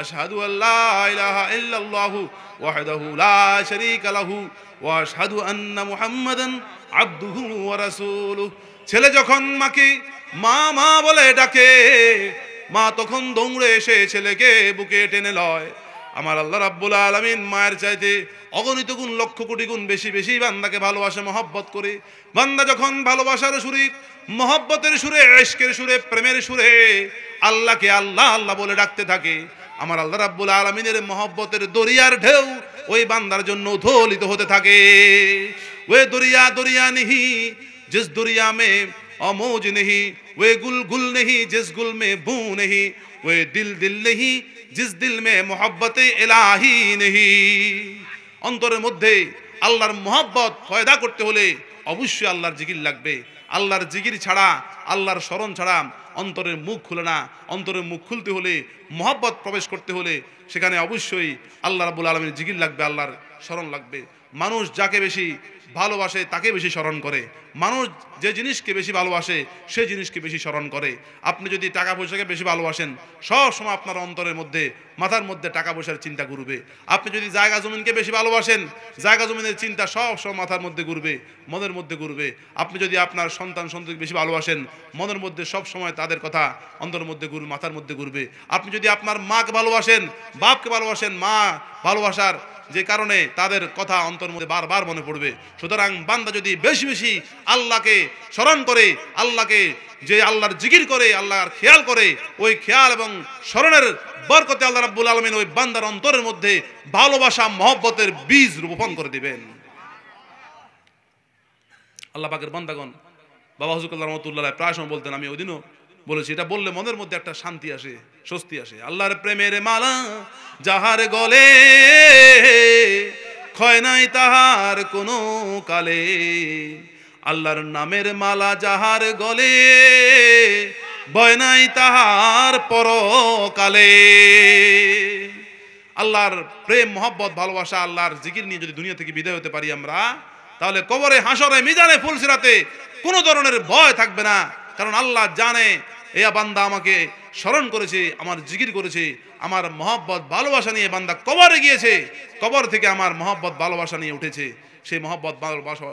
আশহাদু আল্লা ইলাহা ইল্লাল্লাহু ওয়াহদাহু লা শারীকা লাহু ওয়া আশহাদু আন্না মুহাম্মাদান আবদুহু ওয়া রাসূলুহু। ছেলে যখন মাকে মা মা বলে ডাকে, মা তখন দৌড়ে এসে ছেলেকে বুকে টেনে লয়। আমার আল্লাহ রাব্বুল আলামিন মায়ের চাইতে অগণিত গুণ লক্ষ কোটি গুণ বেশি বেশি বান্দাকে ভালোবাসে, মহব্বত করে। বান্দা যখন ভালোবাসার সুরে, মহব্বতের সুরে, ইশকের সুরে, প্রেমের সুরে আল্লাহকে আল্লাহ আল্লাহ বলে ডাকতে থাকে, আমার আল্লাহ রাব্বুল আলামিনের মহব্বতের দরিয়ার ঢেউ ওই বান্দার জন্য উথলিত হতে থাকে। ওই দরিয়া দরিয়া নেহি जिस दरिया में अमोज नहीं, वे गुल गुल नहीं जिस गुल में बू नहीं, वे दिल दिल नहीं जिस दिल में मोहब्बत इलाही नहीं। অন্তরের মধ্যে আল্লাহর মহব্বত পয়দা করতে হলে অবশ্যই আল্লাহর জিকির লাগবে। আল্লাহর জিকির ছাড়া, আল্লাহর স্মরণ ছাড়া অন্তরের মুখ খুলে না। অন্তরের মুখ খুলতে হলে, মহব্বত প্রবেশ করতে হলে সেখানে অবশ্যই আল্লাহ রাব্বুল আলামিনের জিকির লাগবে, আল্লাহর স্মরণ লাগবে। মানুষ যাকে বেশি ভালোবাসে তাকে বেশি স্মরণ করে, মানুষ যে জিনিসকে বেশি ভালোবাসে সেই জিনিসকে বেশি স্মরণ করে। আপনি যদি টাকা পয়সাকে বেশি ভালোবাসেন, সব সময় আপনার অন্তরের মধ্যে, মাথার মধ্যে টাকা পয়সার চিন্তা ঘুরবে। আপনি যদি জায়গা জমিনকে বেশি ভালোবাসেন, জায়গা জমিনের চিন্তা সব সময় মাথার মধ্যে ঘুরবে, মনের মধ্যে ঘুরবে। আপনি যদি আপনার সন্তান সন্ততিকে বেশি ভালোবাসেন, মনের মধ্যে সব সময় তাদের কথা অন্তরের মধ্যে ঘুরবে, মাথার মধ্যে ঘুরবে। আপনি যদি আপনার মাকে ভালোবাসেন, বাপকে ভালোবাসেন, মা ভালোবাসার যে কারণে তাদের কথা অন্তরের মধ্যে বারবার মনে পড়বে। সুতরাং বান্দা যদি বেশি বেশি আল্লাহকে স্মরণ করে, আল্লাহকে যে আল্লাহর জিকির করে, আল্লাহর খেয়াল করে, ওই খেয়াল এবং স্মরণের বরকতে আল্লাহ রাব্বুল আলামিন ওই বান্দার অন্তরের মধ্যে ভালোবাসা, মহব্বতের বীজ রোপণ করে দিবেন। আল্লাহ পাকের বান্দাগণ, বাবা হুজুরুল্লাহ রাহমাতুল্লাহ প্রায় সময় বলতেন, আমি ওই দিনও বলেছি, এটা বললে মনের মধ্যে একটা শান্তি আসে, স্বস্তি আসে। আল্লাহর প্রেমের মালা যাহার গলে, ক্ষয় নাই তাহার কোনো কালে। আল্লাহর নামের মালা যাহার গলে, ভয় নাই তাহার পরকালে। আল্লাহর প্রেম, মহব্বত, ভালোবাসা, আল্লাহর জিকির নিয়ে যদি দুনিয়া থেকে বিদায় হতে পারি আমরা, তাহলে কবরে, হাসরে, মিজানে, ফুলসিরাতে কোনো ধরনের ভয় থাকবে না। কারণ আল্লাহ জানে এ বান্দা আমাকে স্মরণ করেছে, আমার জিকির করেছে, আমার মহব্বত ভালোবাসা নিয়ে বান্দা কবরে গিয়েছে, কবর থেকে আমার মহব্বত ভালোবাসা নিয়ে উঠেছে। সেই মহব্বত ভালোবাসা,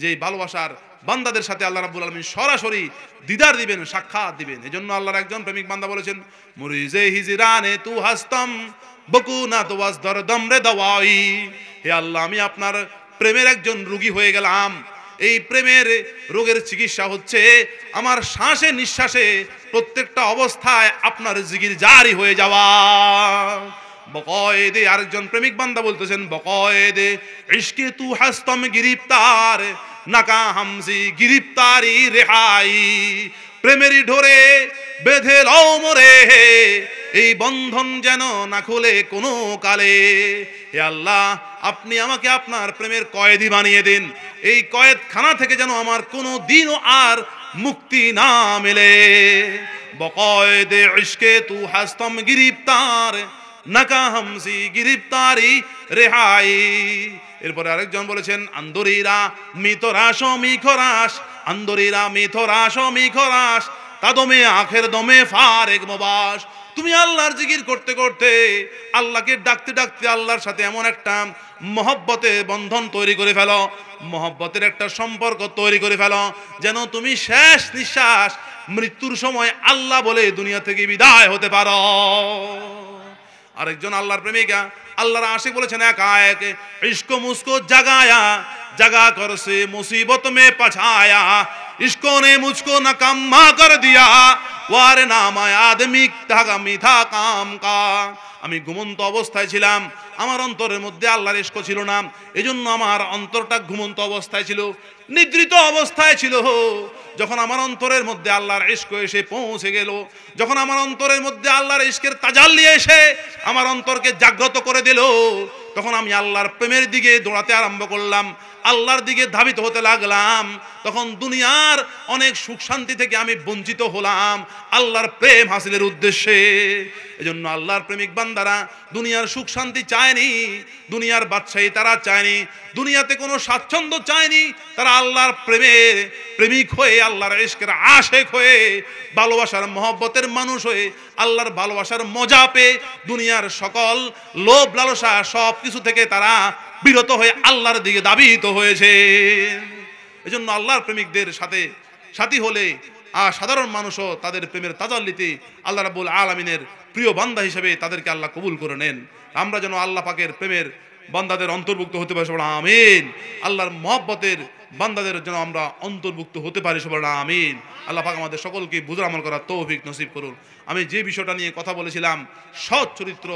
যেই ভালোবাসার বান্দাদের সাথে আল্লাহ রাব্বুল আলামিন সরাসরি দিদার দিবেন, সাক্ষাৎ দিবেন। এজন্য আল্লাহর একজন প্রেমিক বান্দা বলেছেন, মুরিজে হিজরানে তু হাস্তম বকুনা তোয়াজ দরদম রে দওয়াই। হে আল্লাহ, আমি আপনার প্রেমের একজন রোগী হয়ে গেলাম। এই প্রেমের রোগের চিকিৎসা হচ্ছে আমার শ্বাসে নিঃশ্বাসে প্রত্যেকটা অবস্থায় আপনার জিকির জারি হয়ে যাওয়া। বকয়েদে আরেকজন প্রেমিক বান্দা বলতেছেন, বকয়েদে ইশকে তু হাস্তম গিরিফতার নাকা হামজি গিরিফতারি রেহাই। প্রেমেরই ঢোরে বেঁধে লও মোরে, এই বন্ধন যেন না খুলে কোনো কালে। হে আল্লাহ, আপনি আমাকে আপনার প্রেমের কয়েদি বানিয়ে দিন। এই কয়েদখানা থেকে যেন আমার কোনো দিনও আর মুক্তি না মেলে। বকয়েদে ইশকে তু হাস্তম গিরিফতার নাকা হামজি গিরিফতারি রেহাই। এরপরে আরেকজন বলেছেন আন্দরীরা মিথরাস মিখরাস, আন্দরীরা মিথরাস মিখরাস, তাদমে আখের দমে ফারেক মোবাস। তুমি আল্লাহর জিকির করতে করতে, আল্লাহকে ডাকতে ডাকতে আল্লাহর সাথে এমন একটা মহব্বতের বন্ধন তৈরি করে ফেলো, মহব্বতের একটা সম্পর্ক তৈরি করে ফেলো, যেন তুমি শেষ নিঃশ্বাস মৃত্যুর সময় আল্লাহ বলে দুনিয়া থেকে বিদায় হতে পারো। আরেকজন আল্লাহর প্রেমিকা, আল্লাহর আশিক বলেছেন একা এক, ইশকো মুসকো জাগায়া, जगा कर से मुसीबत में पछाया, इसको ने मुझको नकम्मा कर दिया, वारे नाम आदमी धागा मिथा काम का। আমি ঘুমন্ত অবস্থায় ছিলাম, আমার অন্তরের মধ্যে আল্লাহর ইশক ছিল না, এজন্য আমার অন্তরটা ঘুমন্ত অবস্থায় ছিল, নিদ্রিত অবস্থায় ছিল। যখন আমার অন্তরের মধ্যে আল্লাহর ইশক এসে পৌঁছে গেল, যখন আমার অন্তরের মধ্যে আল্লাহর ইশকের তাজাল্লি এসে আমার অন্তরকে জাগ্রত করে দিল, তখন আমি আল্লাহর প্রেমের দিকে দৌড়াতে আরম্ভ করলাম, আল্লাহর দিকে ধাবিত হতে লাগলাম। তখন দুনিয়ার অনেক সুখ শান্তি থেকে আমি বঞ্চিত হলাম আল্লাহর প্রেম হাসিলের উদ্দেশ্যে। এজন্য আল্লাহর প্রেমিক বান্দারা দুনিয়ার সুখ শান্তি চায়নি, দুনিয়ার বাদশাহী তারা চায়নি, দুনিয়াতে কোনো স্বাচ্ছন্দ্য চায়নি, তারা আল্লাহর প্রেমের প্রেমিক হয়ে, আল্লাহর ইশকের আশেক হয়ে, ভালোবাসার মহব্বতের মানুষ হয়ে, আল্লাহর ভালোবাসার মজা পেয়ে দুনিয়ার সকল লোভ লালসা সব কিছু থেকে তারা বিরত হয়ে আল্লাহর দিকে ধাবিত হয়েছে। এজন্য আল্লাহর প্রেমিকদের সাথে সাথী হলে সাধারণ মানুষও তাদের প্রেমের তাজাল্লিতে আল্লাহ রাব্বুল আলামিনের প্রিয় বান্দা হিসেবে তাদেরকে আল্লাহ কবুল করে নেন। আমরা যেন আল্লাহ পাকের প্রেমের বান্দাদের অন্তর্ভুক্ত হতে পারি, সবাই আমিন। আল্লাহর মহব্বতের বান্দাদের যেন আমরা অন্তর্ভুক্ত হতে পারি, সবাই আমিন। আল্লাহ পাক আমাদের সকলকে বুঝার আমল করার তৌফিক নসিব করুন। আমি যে বিষয়টা নিয়ে কথা বলেছিলাম, সৎ চরিত্র,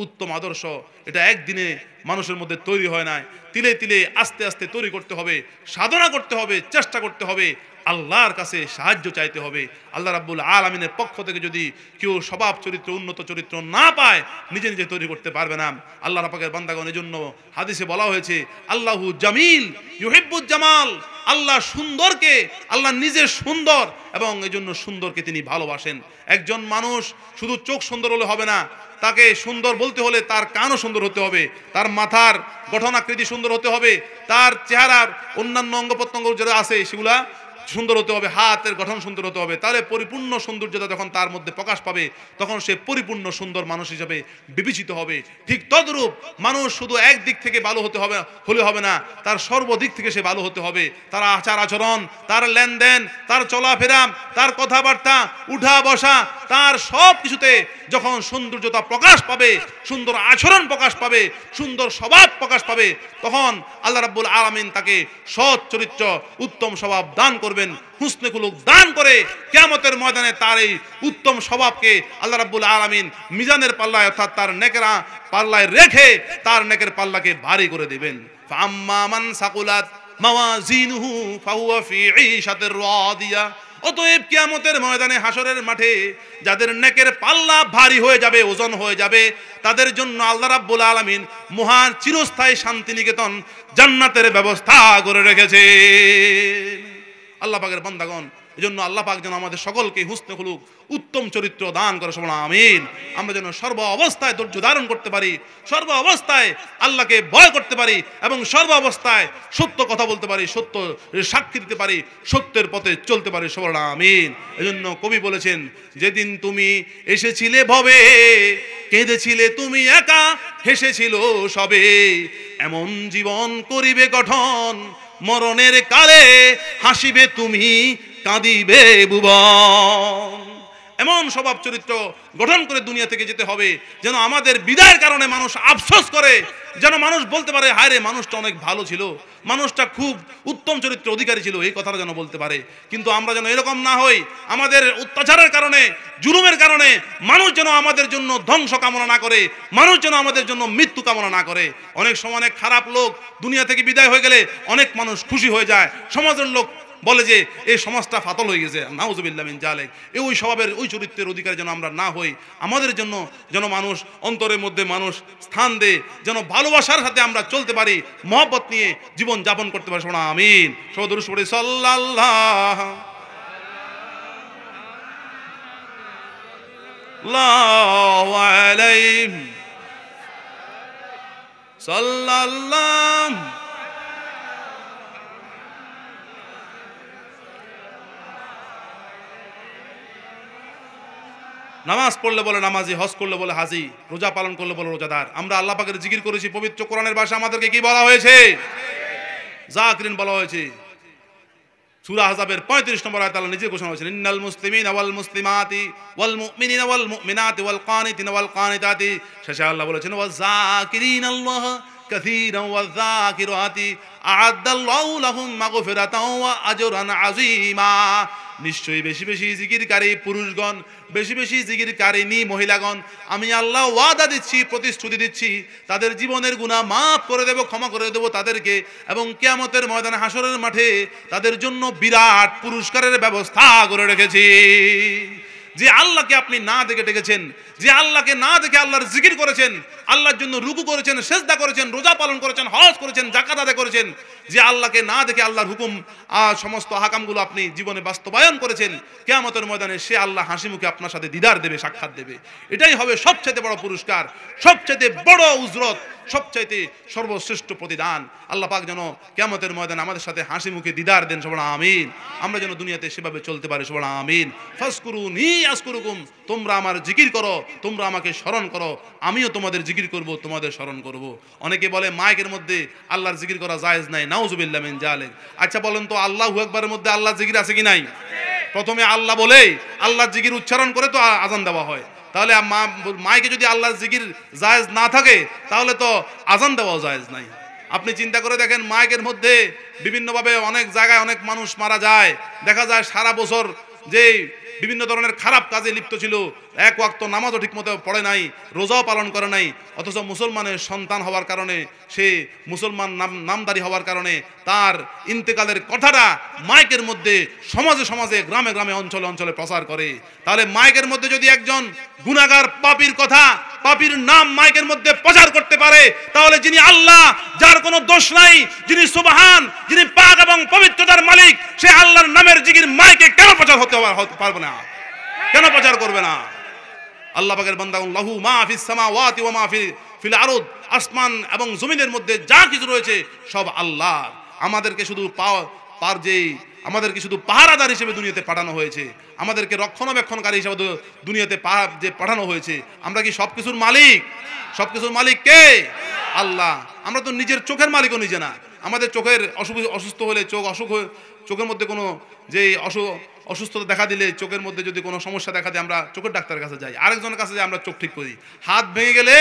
উত্তম আদর্শ, এটা একদিনে মানুষের মধ্যে তৈরি হয় না, তিলে তিলে আস্তে আস্তে তৈরি করতে হবে, সাধনা করতে হবে, চেষ্টা করতে হবে, আল্লাহর কাছে সাহায্য চাইতে হবে। আল্লাহ রাব্বুল আলামিনের পক্ষ থেকে যদি কেউ স্বভাব চরিত্র, উন্নত চরিত্র না পায়, নিজে নিজে তৈরি করতে পারবে না। আল্লাহ পাকের বান্দাগণ, এজন্য হাদিসে বলা হয়েছে আল্লাহু জামিল ইউহিব্বুজ জামাল, আল্লাহ সুন্দরকে, আল্লাহ নিজে সুন্দর এবং এজন্য সুন্দরকে তিনি ভালোবাসেন। একজন মানুষ শুধু চোখ সুন্দর হলে হবে না, তাকে সুন্দর বলতে হলে তার কানও সুন্দর হতে হবে, তার মাথার গঠনাকৃতি সুন্দর হতে হবে, তার চেহারার অন্যান্য অঙ্গ প্রত্যঙ্গ যেটা আছে সেগুলা সুন্দর হতে হবে, হাতের গঠন সুন্দর হতে হবে। তাহলে পরিপূর্ণ সৌন্দর্যতা যখন তার মধ্যে প্রকাশ পাবে, তখন সে পরিপূর্ণ সুন্দর মানুষ হিসেবে বিবেচিত হবে। ঠিক তদ্রূপ মানুষ শুধু এক দিক থেকে ভালো হতে হবে হলে হবে না, তার সর্বদিক থেকে সে ভালো হতে হবে। তার আচার আচরণ, তার লেনদেন, তার চলাফেরা, তার কথাবার্তা, উঠা বসা, তার সব কিছুতে যখন সৌন্দর্যতা প্রকাশ পাবে, সুন্দর আচরণ প্রকাশ পাবে, সুন্দর স্বভাব প্রকাশ পাবে, তখন আল্লাহ রাব্বুল আলামিন তাকে সৎ চরিত্র, উত্তম স্বভাব দান করবেন, হুসনে খুলুক দান করে কিয়ামতের ময়দানে তার এই উত্তম স্বভাবকে আল্লাহ রাব্বুল আলামিন মিজানের পাল্লায়, অর্থাৎ তার নেকের পাল্লায় রেখে তার নেকের পাল্লাকে ভারী করে দিবেন। ফাম্মা মান সাকুলাত মাওয়াজিনুহু ফাহুয়া ফি ঈশাতির রাদিয়া। অতএব কিয়ামতের ময়দানে, হাসরের মাঠে যাদের নেকের পাল্লা ভারী হয়ে যাবে, ওজন হয়ে যাবে, তাদের জন্য আল্লাহ রাব্বুল আলামিন মহান চিরস্থায়ী শান্তিনিকেতন জান্নাতের ব্যবস্থা করে রেখেছে। আল্লাহ পাকের বান্দাগণ, এজন্য আল্লাহ পাক যেন আমাদের সকলকে হুসনে খুলুক, উত্তম চরিত্র দান করে, সবাই আমিন। আমরা যেন সর্ব অবস্থায় ধৈর্য ধারণ করতে পারি, সর্ব অবস্থায় আল্লাহকে ভয় করতে পারি এবং সর্ব অবস্থায় সত্য কথা বলতে পারি, সত্য সাক্ষী দিতে পারি, সত্যের পথে চলতে পারি, সবাই আমিন। এজন্য কবি বলেছেন, যেদিন তুমি এসেছিলে ভবে, কেঁদেছিলে তুমি একা, হেসেছিল সবে, এমন জীবন করিবে গঠন, মরণের কালে হাসিবে তুমি, কাঁদিবে ভুবন। এমন স্বভাব চরিত্র গঠন করে দুনিয়া থেকে যেতে হবে যেন আমাদের বিদায়ের কারণে মানুষ আফসোস করে, যেন মানুষ বলতে পারে, হায় রে, মানুষটা অনেক ভালো ছিল, মানুষটা খুব উত্তম চরিত্র অধিকারী ছিল, এই কথাটা যেন বলতে পারে। কিন্তু আমরা যেন এরকম না হই, আমাদের অত্যাচারের কারণে, জুলুমের কারণে মানুষ যেন আমাদের জন্য ধ্বংস কামনা না করে, মানুষ যেন আমাদের জন্য মৃত্যু কামনা না করে। অনেক সময় অনেক খারাপ লোক দুনিয়া থেকে বিদায় হয়ে গেলে অনেক মানুষ খুশি হয়ে যায়, সমাজের লোক বলে যে এই সমাজটা ফাতল হয়ে গেছে, নাউজুবিল্লাহ মিন যালিক। ওই স্বভাবের, ওই চরিত্রের অধিকারী যেন আমরা না হই। আমাদের জন্য যেন মানুষ অন্তরের মধ্যে মানুষ স্থান দেয়, যেন ভালোবাসার সাথে আমরা চলতে পারি, মহব্বত নিয়ে জীবন যাপন করতে পারি, শোনা আমিন। সবাই দুরূদ পড়ি, সাল্লাল্লাহু আলাইহি সাল্লাল্লাহু নামাজ পড়লে বলে নামাজি, হজ করলে বলে হাজি, রোজা পালন করলে বলে রোজাদার। আমরা আল্লাহ পাকের জিকির করেছি, পবিত্র কোরআনের ভাষা আমাদেরকে কি বলা হয়েছে? জাকিরিন বলা হয়েছে। সূরা আহজাবের 35 নম্বর আয়াতে আল্লাহ নিজে ঘোষণা করেছেন, ইন্নাল মুসলিমিনা ওয়াল মুসলিমাতি ওয়াল মুমিনিনা ওয়াল মুমিনাতি ওয়াল কানিতিনা ওয়াল কানিতাতি। শেষে আল্লাহ বলেছেন ওয়াযাকিরিনাল্লাহ কাসীরান ওয়াযাকিরাতি আ'আদ্দাল্লাহু লাহুম মাগফিরাতাও ওয়া আজরান আযীমা। নিশ্চয়ই বেশি বেশি জিকিরকারী পুরুষগণ, বেশি বেশি জিকিরকারিনী মহিলাগণ, আমি আল্লাহ ওয়াদা দিচ্ছি, প্রতিশ্রুতি দিচ্ছি, তাদের জীবনের গুনাহ মাফ করে দেব, ক্ষমা করে দেব তাদেরকে, এবং কিয়ামতের ময়দানে হাসরের মাঠে তাদের জন্য বিরাট পুরস্কারের ব্যবস্থা করে রেখেছি। যে আল্লাহকে আপনি না দেখে ডেকেছেন, যে আল্লাহকে না দেখে আল্লাহর জিকির করেছেন, আল্লাহর জন্য রুকু করেছেন, সেজদা করেছেন, রোজা পালন করেছেন, হজ করেছেন, যাকাত আদায় করেছেন, যে আল্লাহকে না দেখে আল্লাহর হুকুম সমস্ত হাকামগুলো আপনি জীবনে বাস্তবায়ন করেছেন, কিয়ামতের ময়দানে সে আল্লাহ হাসি মুখে আপনার সাথে দিদার দেবে, সাক্ষাৎ দেবে। এটাই হবে সবচেয়ে বড় পুরস্কার, সবচেয়ে বড় উজরত, সবচাইতে সর্বশ্রেষ্ঠ প্রতিদান। আল্লাহ পাক যেন কিয়ামতের ময়দানে আমাদের সাথে হাসি মুখে দিদার দেন, সবাই আমিন। আমরা যেন দুনিয়াতে সেভাবে চলতে পারি, সবাই আমিন। ফাজকুরুনি আযকুরুকুম, তোমরা আমার জিকির করো, তোমরা আমাকে স্মরণ করো, আমিও তোমাদের জিকির করব, তোমাদের স্মরণ করব। অনেকে বলে মাইকের মধ্যে আল্লাহর জিকির করা জায়েজ নাই, নাউজুবিল্লাহ মিন জালিক। আচ্ছা বলেন তো, আল্লাহু আকবারের মধ্যে আল্লাহর জিকির আছে কি নাই? প্রথমে আল্লাহ বলে আল্লাহর জিকির উচ্চারণ করে তো আজান দেওয়া হয়। তাহলে মাইকে যদি আল্লাহর জিকির জায়েজ না থাকে, তাহলে তো আজান দেওয়াও জায়েজ নাই। আপনি চিন্তা করে দেখেন, মাইকের মধ্যে বিভিন্নভাবে অনেক জায়গায় অনেক মানুষ মারা যায়, দেখা যায় সারা বছর যে বিভিন্ন ধরনের খারাপ কাজে লিপ্ত ছিল, এক ওয়াক্ত নামাজও ঠিকমতো পড়ে নাই, রোজাও পালন করে নাই, অথচ মুসলমানের সন্তান হওয়ার কারণে, সে মুসলমান নামদারি হওয়ার কারণে তার ইন্তেকালের কথাটা মাইকের মধ্যে সমাজে সমাজে, গ্রামে গ্রামে, অঞ্চলে অঞ্চলে প্রচার করে। তাহলে মাইকের মধ্যে যদি একজন গুনাহগার পাপীর কথা, পাপীর নাম মাইকের মধ্যে প্রচার করতে পারে, তাহলে যিনি আল্লাহ, যার কোনো দোষ নাই, যিনি সুবহান, যিনি পাক এবং পবিত্রতার মালিক, সে আল্লাহর নামের জিকির মাইকে কেন প্রচার হতে পারবে না? কেন প্রচার করবে না? আল্লাহ পাকের বান্দাগণ, লাহু মা ফিস সামাওয়াতি ওয়া মা ফিল আরদ, আসমান এবং জমিনের মধ্যে যা কিছু রয়েছে সব আল্লাহ। আমাদেরকে শুধু আমাদেরকে শুধু পাহারাদার হিসেবে দুনিয়াতে পাঠানো হয়েছে, আমাদেরকে রক্ষণাবেক্ষণকারী হিসেবে দুনিয়াতে যে পাঠানো হয়েছে। আমরা কি সবকিছুর মালিক? সবকিছুর মালিক কে? আল্লাহ। আমরা তো নিজের চোখের মালিকও নিজে না। আমাদের চোখের অসুস্থ হলে, চোখের মধ্যে কোনো যে অসুস্থতা দেখা দিলে, চোখের মধ্যে যদি কোনো সমস্যা দেখা দেয়, আমরা চোখের ডাক্তারের কাছে যাই, আরেকজনের কাছে যাই, আমরা চোখ ঠিক করি। হাত ভেঙে গেলে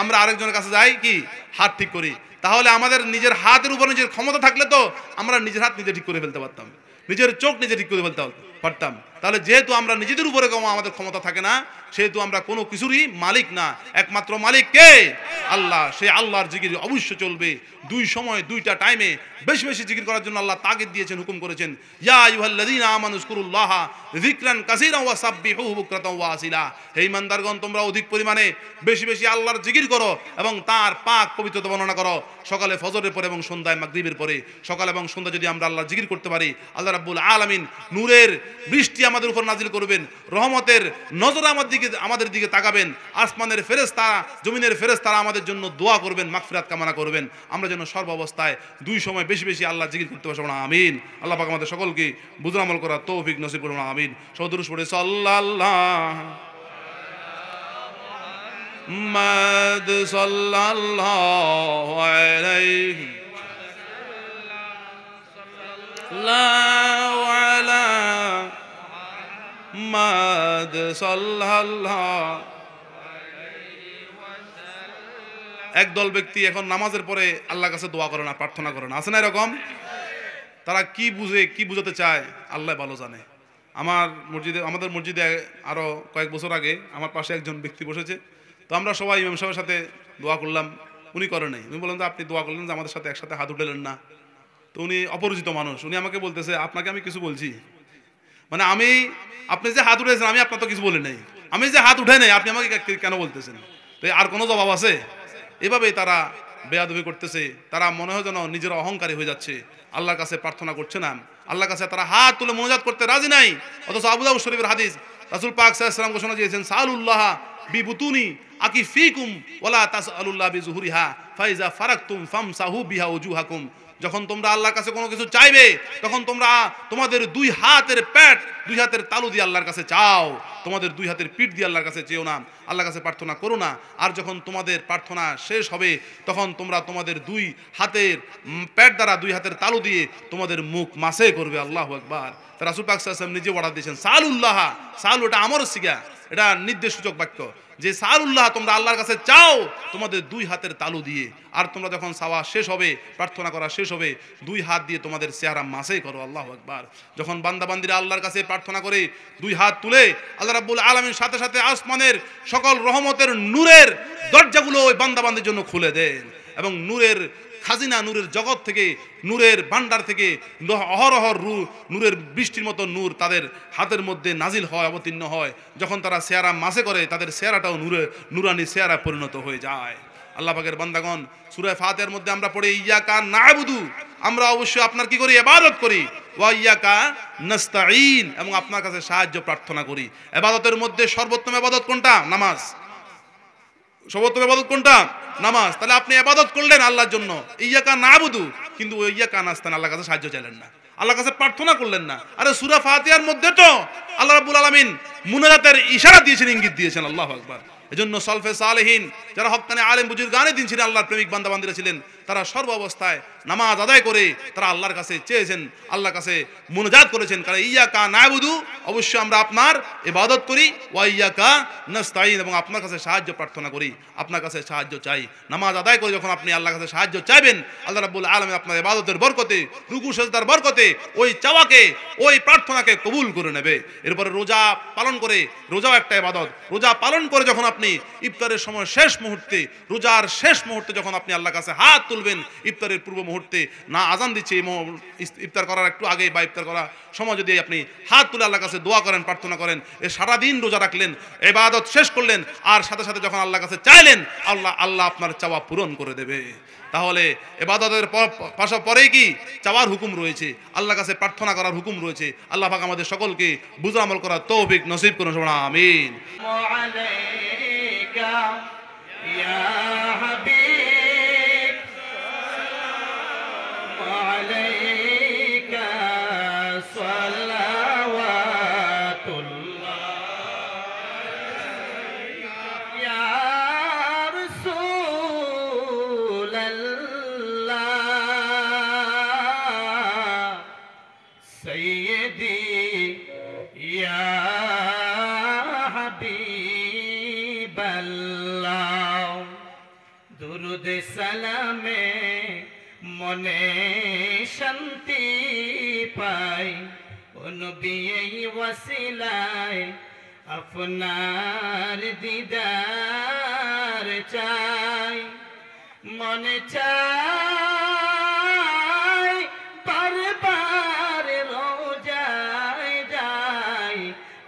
আমরা আরেকজনের কাছে যাই, কি হাত ঠিক করি। তাহলে আমাদের নিজের হাতের উপর নিজের ক্ষমতা থাকলে তো আমরা নিজের হাত নিজে ঠিক করে ফেলতে পারতাম, নিজের চোখ নিজে ঠিক করে ফেলতে পারতাম। তাহলে যেহেতু আমরা নিজেদের উপরে আমাদের ক্ষমতা থাকে না, সেহেতু আমরা কোনো কিছুরই মালিক না। একমাত্র মালিক কে? আল্লাহ। সেই আল্লাহর জিকির অবশ্য চলবে। দুই সময়, দুইটা টাইমে বেশি বেশি জিকির করার জন্য আল্লাহ তাগিদ দিয়েছেন, হুকুম করেছেন, ইয়া আইয়ুহাল্লাযীনা আমানু যকুরুল্লাহা যিকরান কাসীরান ওয়া সাব্বিহুহু বুকরাতাও ওয়া আসিলা। হে ঈমানদারগণ, তোমরা অধিক পরিমাণে বেশি বেশি আল্লাহর জিকির করো এবং তার পাক পবিত্রতা বর্ণনা করো। সকালে ফজরের পরে এবং সন্ধ্যায় মাগরিবের পরে, সকাল এবং সন্ধ্যা যদি আমরা আল্লাহর জিকির করতে পারি, আল্লাহ রাব্বুল আলামিন নূরের বৃষ্টি আমাদের উপর নাজিল করবেন, রহমতের নজর আমাদের দিকে তাকাবেন, আসমানের ফেরেশতারা, জমিনের ফেরেশতারা আমাদের জন্য দোয়া করবেন, মাগফিরাত কামনা করবেন। আমরা যেন সর্বাবস্থায় দুই সময় বেশি বেশি আল্লাহ জিকির করতে পারবো না। আমিন। আল্লাহ পাক আমাদের সকলকে বুঝুন আমল করার তৌফিক নসিব করুন। আমিন। সদরুস পড়ে সাল্লাল্লাহু মুহাম্মদ সাল্লাল্লাহু আলাইহি সাল্লাল্লাহু আলা মুহাম্মদ সাল্লাল্লাহু। একদল ব্যক্তি এখন নামাজের পরে আল্লাহর কাছে দোয়া করে না, প্রার্থনা করে না, আছে না এরকম? তারা কি বুঝে, কি বুঝাতে চায় আল্লাহ ভালো জানে। আমাদের মসজিদে আরো কয়েক বছর আগে আমার পাশে একজন ব্যক্তি বসেছে, তো আমরা সবাই ইমাম সাহেবের সাথে দোয়া করলাম, উনি করে নাই। উনি বললেন যে আপনি দোয়া করলেন যে আমাদের সাথে একসাথে হাত উঠালেন না। তো উনি অপরিচিত মানুষ, উনি আমাকে বলতেছে আপনাকে আমি কিছু বলছি, মানে আপনি যে হাত উঠেছেন আমি আপনার তো কিছু বলি নাই, আমি যে হাত উঠে নাই আপনি আমাকে কেন বলতেছেন? তো আর কোনো জবাব আছে? এভাবেই তারা বেয়াদবি করতেছে। তারা মনে হয় যেন নিজেরা অহংকারী হয়ে যাচ্ছে, আল্লাহর কাছে প্রার্থনা করছে না, আল্লাহর কাছে তারা হাত তুলে মোনাজাত করতে রাজি নাই। অথচ আবু দাউদ শরীফের হাদিস, রাসূল পাক সাল্লাল্লাহু আলাইহি ওয়াসাল্লাম ঘোষণা দিয়েছেন, সালুল্লাহ বিবুতুনি আকিফিকুম ওয়ালা তাসআলুল্লাহ বিজুহুরিহা ফাইজা ফারাকতুম ফামসাহু বিহা উজুহাকুম। যখন তোমরা আল্লাহর কাছে কোনো কিছু চাইবে তখন তোমরা তোমাদের দুই হাতের পেট, দুই হাতের তালু দিয়ে আল্লাহর কাছে চাও, তোমাদের দুই হাতের পিঠ দিয়ে আল্লাহর কাছে চেও না, আল্লাহর কাছে প্রার্থনা করো না। আর যখন তোমাদের প্রার্থনা শেষ হবে তখন তোমরা তোমাদের দুই হাতের পেট দ্বারা, দুই হাতের তালু দিয়ে তোমাদের মুখ মাসে করবে। আল্লাহু আকবার। রাসূল পাক সাল্লাল্লাহু আলাইহি ওয়াসাল্লাম নিজে অর্ডার দিয়েছেন সালুল্লাহ, সালু এটা আমর সিগা, এটা নির্দেশসূচক বাক্য, যে সালুল্লাহ তোমরা আল্লাহর কাছে চাও তোমাদের দুই হাতের তালু দিয়ে। আর তোমরা যখন চাওয়া শেষ হবে, প্রার্থনা করা শেষ হবে, দুই হাত দিয়ে তোমাদের চেহারা মাসে করো। আল্লাহু আকবার। যখন বান্দাবান্দিরা আল্লাহর কাছে প্রার্থনা করে দুই হাত তুলে, আল্লাহ রাব্বুল আলামিন সাথে সাথে আসমানের সকল রহমতের নূরের দরজাগুলো ওই বান্দাবান্দির জন্য খুলে দেন এবং নূরের খাজিনা, নূরের জগৎ থেকে, নূরের ভান্ডার থেকে অহরহ নূরের বৃষ্টির মতো নূর তাদের হাতের মধ্যে নাজিল হয়, অবতীর্ণ হয়। যখন তারা চেহারা মাসে করে তাদের চেহারাটাও নূরানি চেহারা পরিণত হয়ে যায়। আল্লাহ পাকের বান্দাগণ, সূরা ফাতিহার মধ্যে আমরা পড়ি ইয়াকা না'বুদু, আমরা অবশ্যই আপনার কি করি? ইবাদত করি। ওয়া ইয়াকা নাস্তাঈন, এবং আপনার কাছে সাহায্য প্রার্থনা করি। ইবাদতের মধ্যে সর্বোত্তম ইবাদত কোনটা? নামাজ। সর্বোত্তম ইবাদত কোনটা? নামাজ। তাহলে আপনি ইবাদত করলেন আল্লাহর জন্য, ইয়াকা না'বুদু, কিন্তু ওই ইয়াকা নাস্তান আল্লাহর কাছে সাহায্য চাইলেন না, আল্লাহর কাছে প্রার্থনা করলেন না। আরে সূরা ফাতিহার মধ্যে তো আল্লাহ রাব্বুল আলামিন মুনাজাতের ইশারা দিয়েছেন, ইঙ্গিত দিয়েছেন। আল্লাহু আকবার। এজন্য সলফে সালেহিন যারা হক্কানি আলেম বুজুর্গানে দিন ছিলেন, আল্লাহর প্রেমিক বান্দাবান্দিরা ছিলেন, তারা সর্ব অবস্থায় নামাজ আদায় করে তারা আল্লাহর কাছে চেয়েছেন, আল্লাহর কাছে মুনাজাত করেছেন। কারণ ইয়াকা না'বুদু, অবশ্যই আমরা আপনার ইবাদত করি, ওয়া ইয়াকা নাস্তাঈন, এবং আপনার কাছে সাহায্য প্রার্থনা করি, আপনার কাছে সাহায্য চাই। নামাজ আদায় করে যখন আপনি আল্লাহর কাছে সাহায্য চাইবেন, আল্লাহ রাব্বুল আলামিন আপনার ইবাদতের বরকতে, রুকু সিজদার বরকতে ওই চাওয়াকে, ওই প্রার্থনাকে কবুল করে নেবে। এরপরে রোজা পালন করে, রোজাও একটা ইবাদত, রোজা পালন করে যখন আপনি ইফতারের সময় শেষ মুহূর্তে, রোজার শেষ মুহূর্তে যখন আপনি আল্লাহর কাছে হাত তুলবেন, ইফতারের পূর্ব মুহূর্তে না আজান দিচ্ছে, ইফতার করার একটু আগে বা ইফতার করার সময় যদি আপনি হাত তুলে আল্লাহর কাছে দোয়া করেন, প্রার্থনা করেন, এ সারাদিন রোজা রাখলেন, ইবাদত শেষ করলেন, আর সাথে সাথে যখন আল্লাহর কাছে চাইলেন, আল্লাহ আপনার চাওয়া পূরণ করে দেবে। তাহলে ইবাদতের পাশা পরেই কি চাওয়ার হুকুম রয়েছে, আল্লাহর কাছে প্রার্থনা করার হুকুম রয়েছে। আল্লাহ পাক আমাদের সকলকে বুঝ আমল করার তৌফিক নসিব করুন। আমিন। ইয়া হাবিব আলাইকা সালাওয়াতুল্লাহ ইয়া রাসূলুল্লাহ সাইয়্যিদি ইয়া হাবিবাল্লাহ। দুরুদ সালামে মনে শান্তি পাই, ও নবী এই ওয়াসিলায় আপনার দিদার চাই। মনে চাই বারবার রোজায় যাই,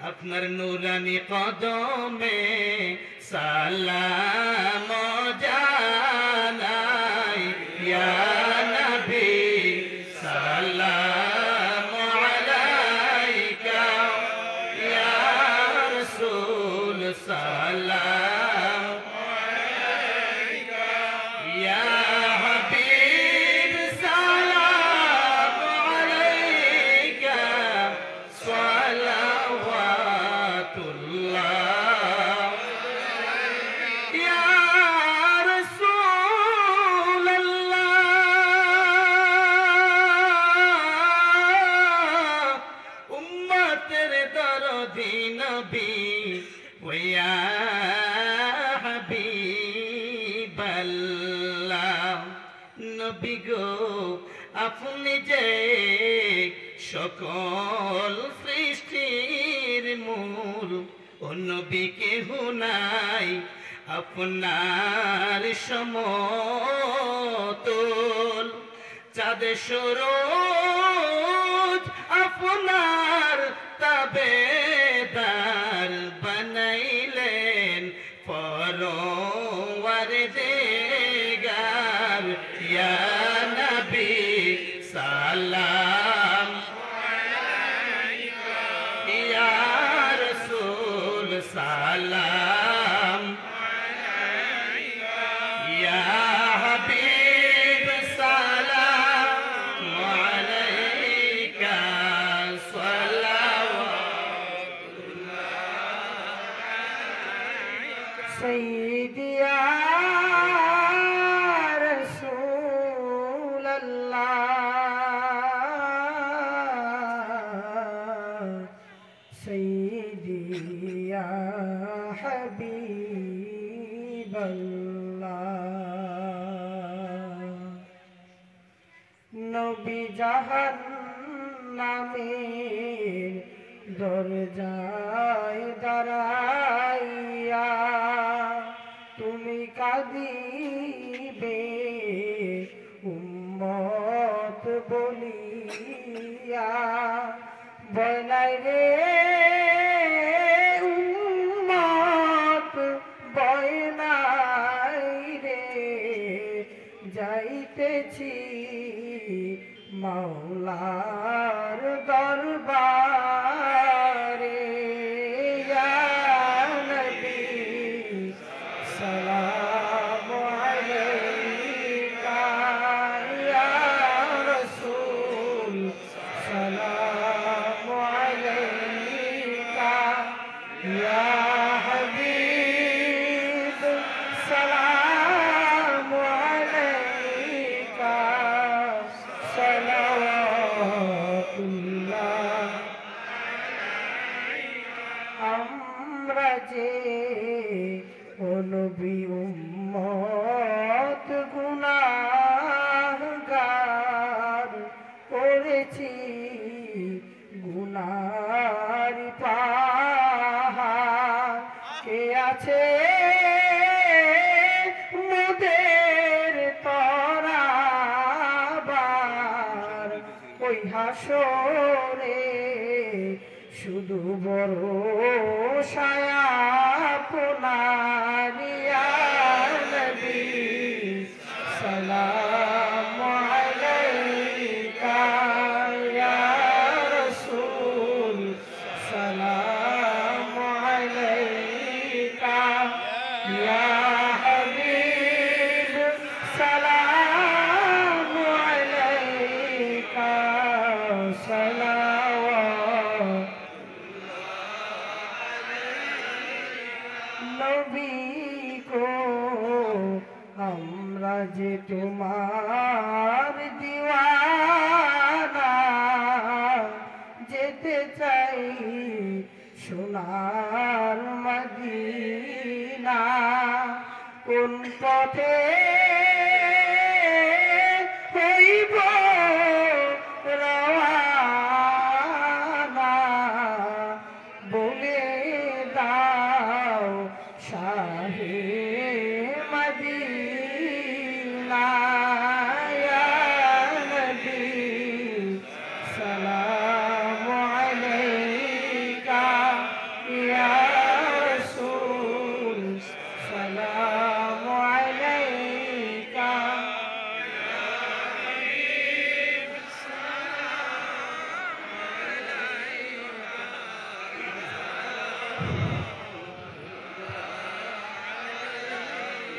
আপনার নূরানি কদমে সালাম জানাই। ইয়া নবী সালাম আলাইকা, ইয়া রাসূল সালাম আলাইকা, ইয়া হাবিব সালাম আলাইকা সালাওয়াতুল্লাহ। নবী গো আপনি যে সকল সৃষ্টির মূল, ও নবী কেহ নাই আপনার সমতুল। চাঁদ সূরজ আপনার তাবেদার বানাইলেন, পরওয়ারদিগার। ইয়া নবী সালাম আলাইকা, ইয়া রাসূল সালাম আলাইকা। سيدي يا رسول الله سيدي يا حبيب الله নবী জাহান্নামের দরজায় দাঁড়াইয়া তুমি কাঁদিবে উম্মত বলিয়া বলাই রে উম্মত বয়নাই রে যাইতেছি মাওলার দরবারে ইয়া নবী সালামু আলাইকা ইয়া রাসূল সালামু আলাইকা ইয়া হাবিব সালামু আলাইকা সালাওয়াতুল্লাহ আমরা যে ও নবী উম্মত গুনাহগার করেছি গুনার পাহাড় কে আছে মোদের তরাবার ওই হাসরে শুধু বড় সায়া আপনার ইয়া নবী সালামু আলাইকা ইয়া রাসূল সালামু আলাইকা ইয়া হাবিব সালামু আলাইকা সালাওয়াত নবী গো আমরা যে তোমার দিওয়ানা যেতে চাই সোনার মদিনা কোন পথে হইব রওয়ানা বলে দাও শাহে মদিনা ইয়া নবী সালামু আলাইকা ইয়া রাসূল সালামু আলাইকা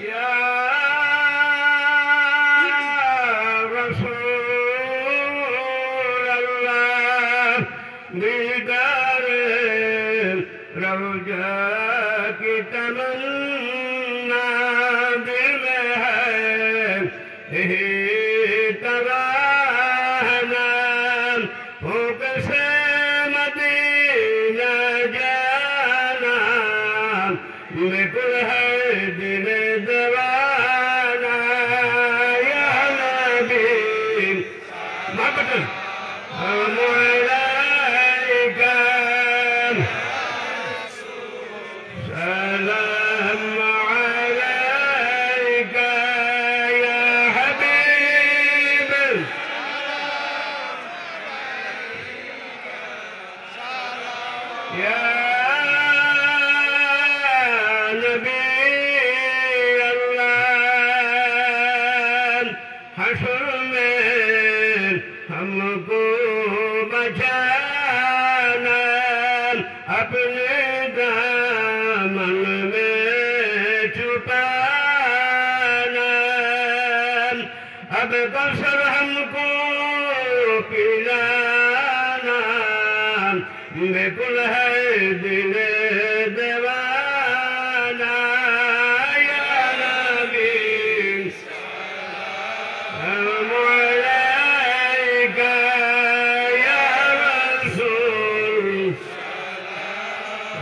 يا رسول الله ديدار روجا کی تمنا دل میں ہے یہی ترانا ہو کیسے مدینہ جانا بالکل ہے دل دیوانہ یا نبی محبت ہم علیکہ سلام علیکہ یا حبیب یا نبی اللہ حشر میں ہم کو بچانا اپنے دامن میں چھپانا اب کوثر ہم کو پلانا بالکل ہے دل دیوانہ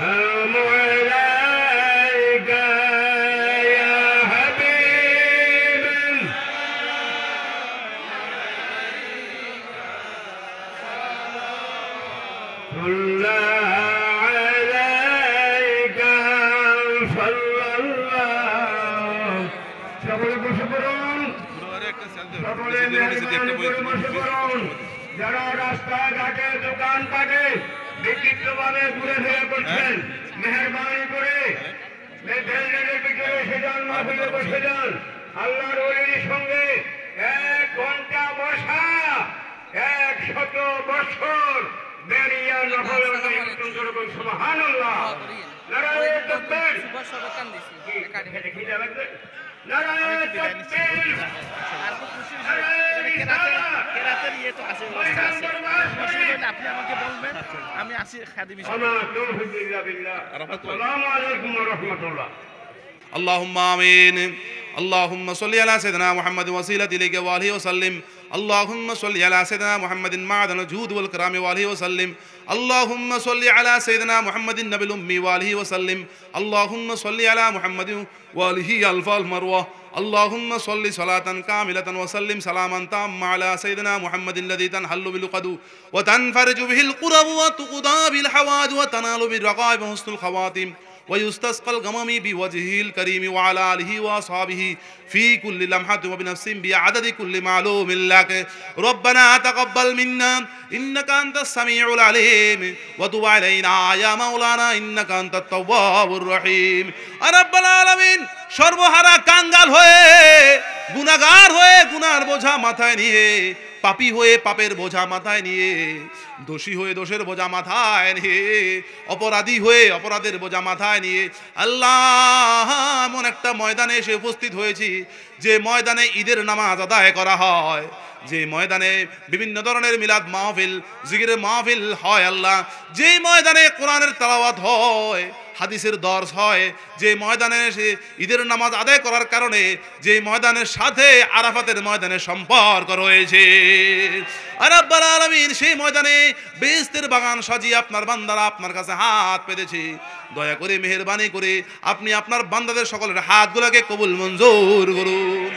السلام عليك يا حبيب الله عليك صلى الله সকলে বসে পড়ুন সকলে মেহরবানি করে বসে পড়ুন যারা রাস্তাঘাটে দোকানপাটে বিক্ষিপ্তভাবে ঘুরে ফিরে করছেন মেহরবানি করে বেলগেটের ভিতরে এসে যান মাহফিলে বসে যান আল্লাহর ওলির সঙ্গে 1 ঘন্টা বসা 100 বছর বেরিয়া নফল সুবহানাল্লাহ নারায়ে তাকবীর নারায়ে তাকবীর আপনি আমাকে বলবেন আমি আসি খাদিম আসসালামু আলাইকুম ওয়া রাহমাতুল্লাহ اللهم آمين اللهم صل على سيدنا محمد وسيلة إليك وآله وسلم اللهم صل على سيدنا محمد معدن الجود والكرام وآله وسلم اللهم صل على سيدنا محمد النبي الأمي وآله وسلم اللهم صل على محمد وآله ألف المروة اللهم صل صلاة كاملة وسلم سلاما تاما على سيدنا محمد الذي تنحل بالعقد وتنفرج به الكرب وتقضى بالحوائج وتنال بالرغائب وحسن الخواتم ويستسقى الغمام بوجهه الكريم وعلى آله وأصحابه في كل لمحة وبنفس بعدد كل معلوم لك ربنا تقبل منا إنك أنت السميع العليم وتب علينا يا مولانا إنك أنت التواب الرحيم رب العالمين সর্বহারা কাঙ্গাল হয়ে গুনাহগার হয়ে গুনার বোঝা মাথায় নিয়ে পাপী হয়ে পাপের বোঝা মাথায় নিয়ে দোষী হয়ে দোষের বোঝা মাথায় নিয়ে অপরাধী হয়ে অপরাধের বোঝা মাথায় নিয়ে আল্লাহ এমন একটা ময়দানে এসে উপস্থিত হয়েছি যে ময়দানে ঈদের নামাজ আদায় করা হয় যে ময়দানে বিভিন্ন ধরনের মিলাদ মাহফিল জিকিরের মাহফিল হয় আল্লাহ যে ময়দানে কোরআনের তেলাওয়াত হয় হাদিসের দর্শ হয় যে ময়দানে এসে ঈদের নামাজ আদায় করার কারণে যে ময়দানের সাথে আরাফাতের ময়দানে সম্পর্ক রয়েছে আর রব্বুল আলামিন সেই ময়দানে বেহেশতের বাগান সাজিয়ে আপনার বান্দারা আপনার কাছে হাত পেতেছে দয়া করে মেহেরবানি করে আপনি আপনার বান্দাদের সকলের হাতগুলোকে কবুল মঞ্জুর করুন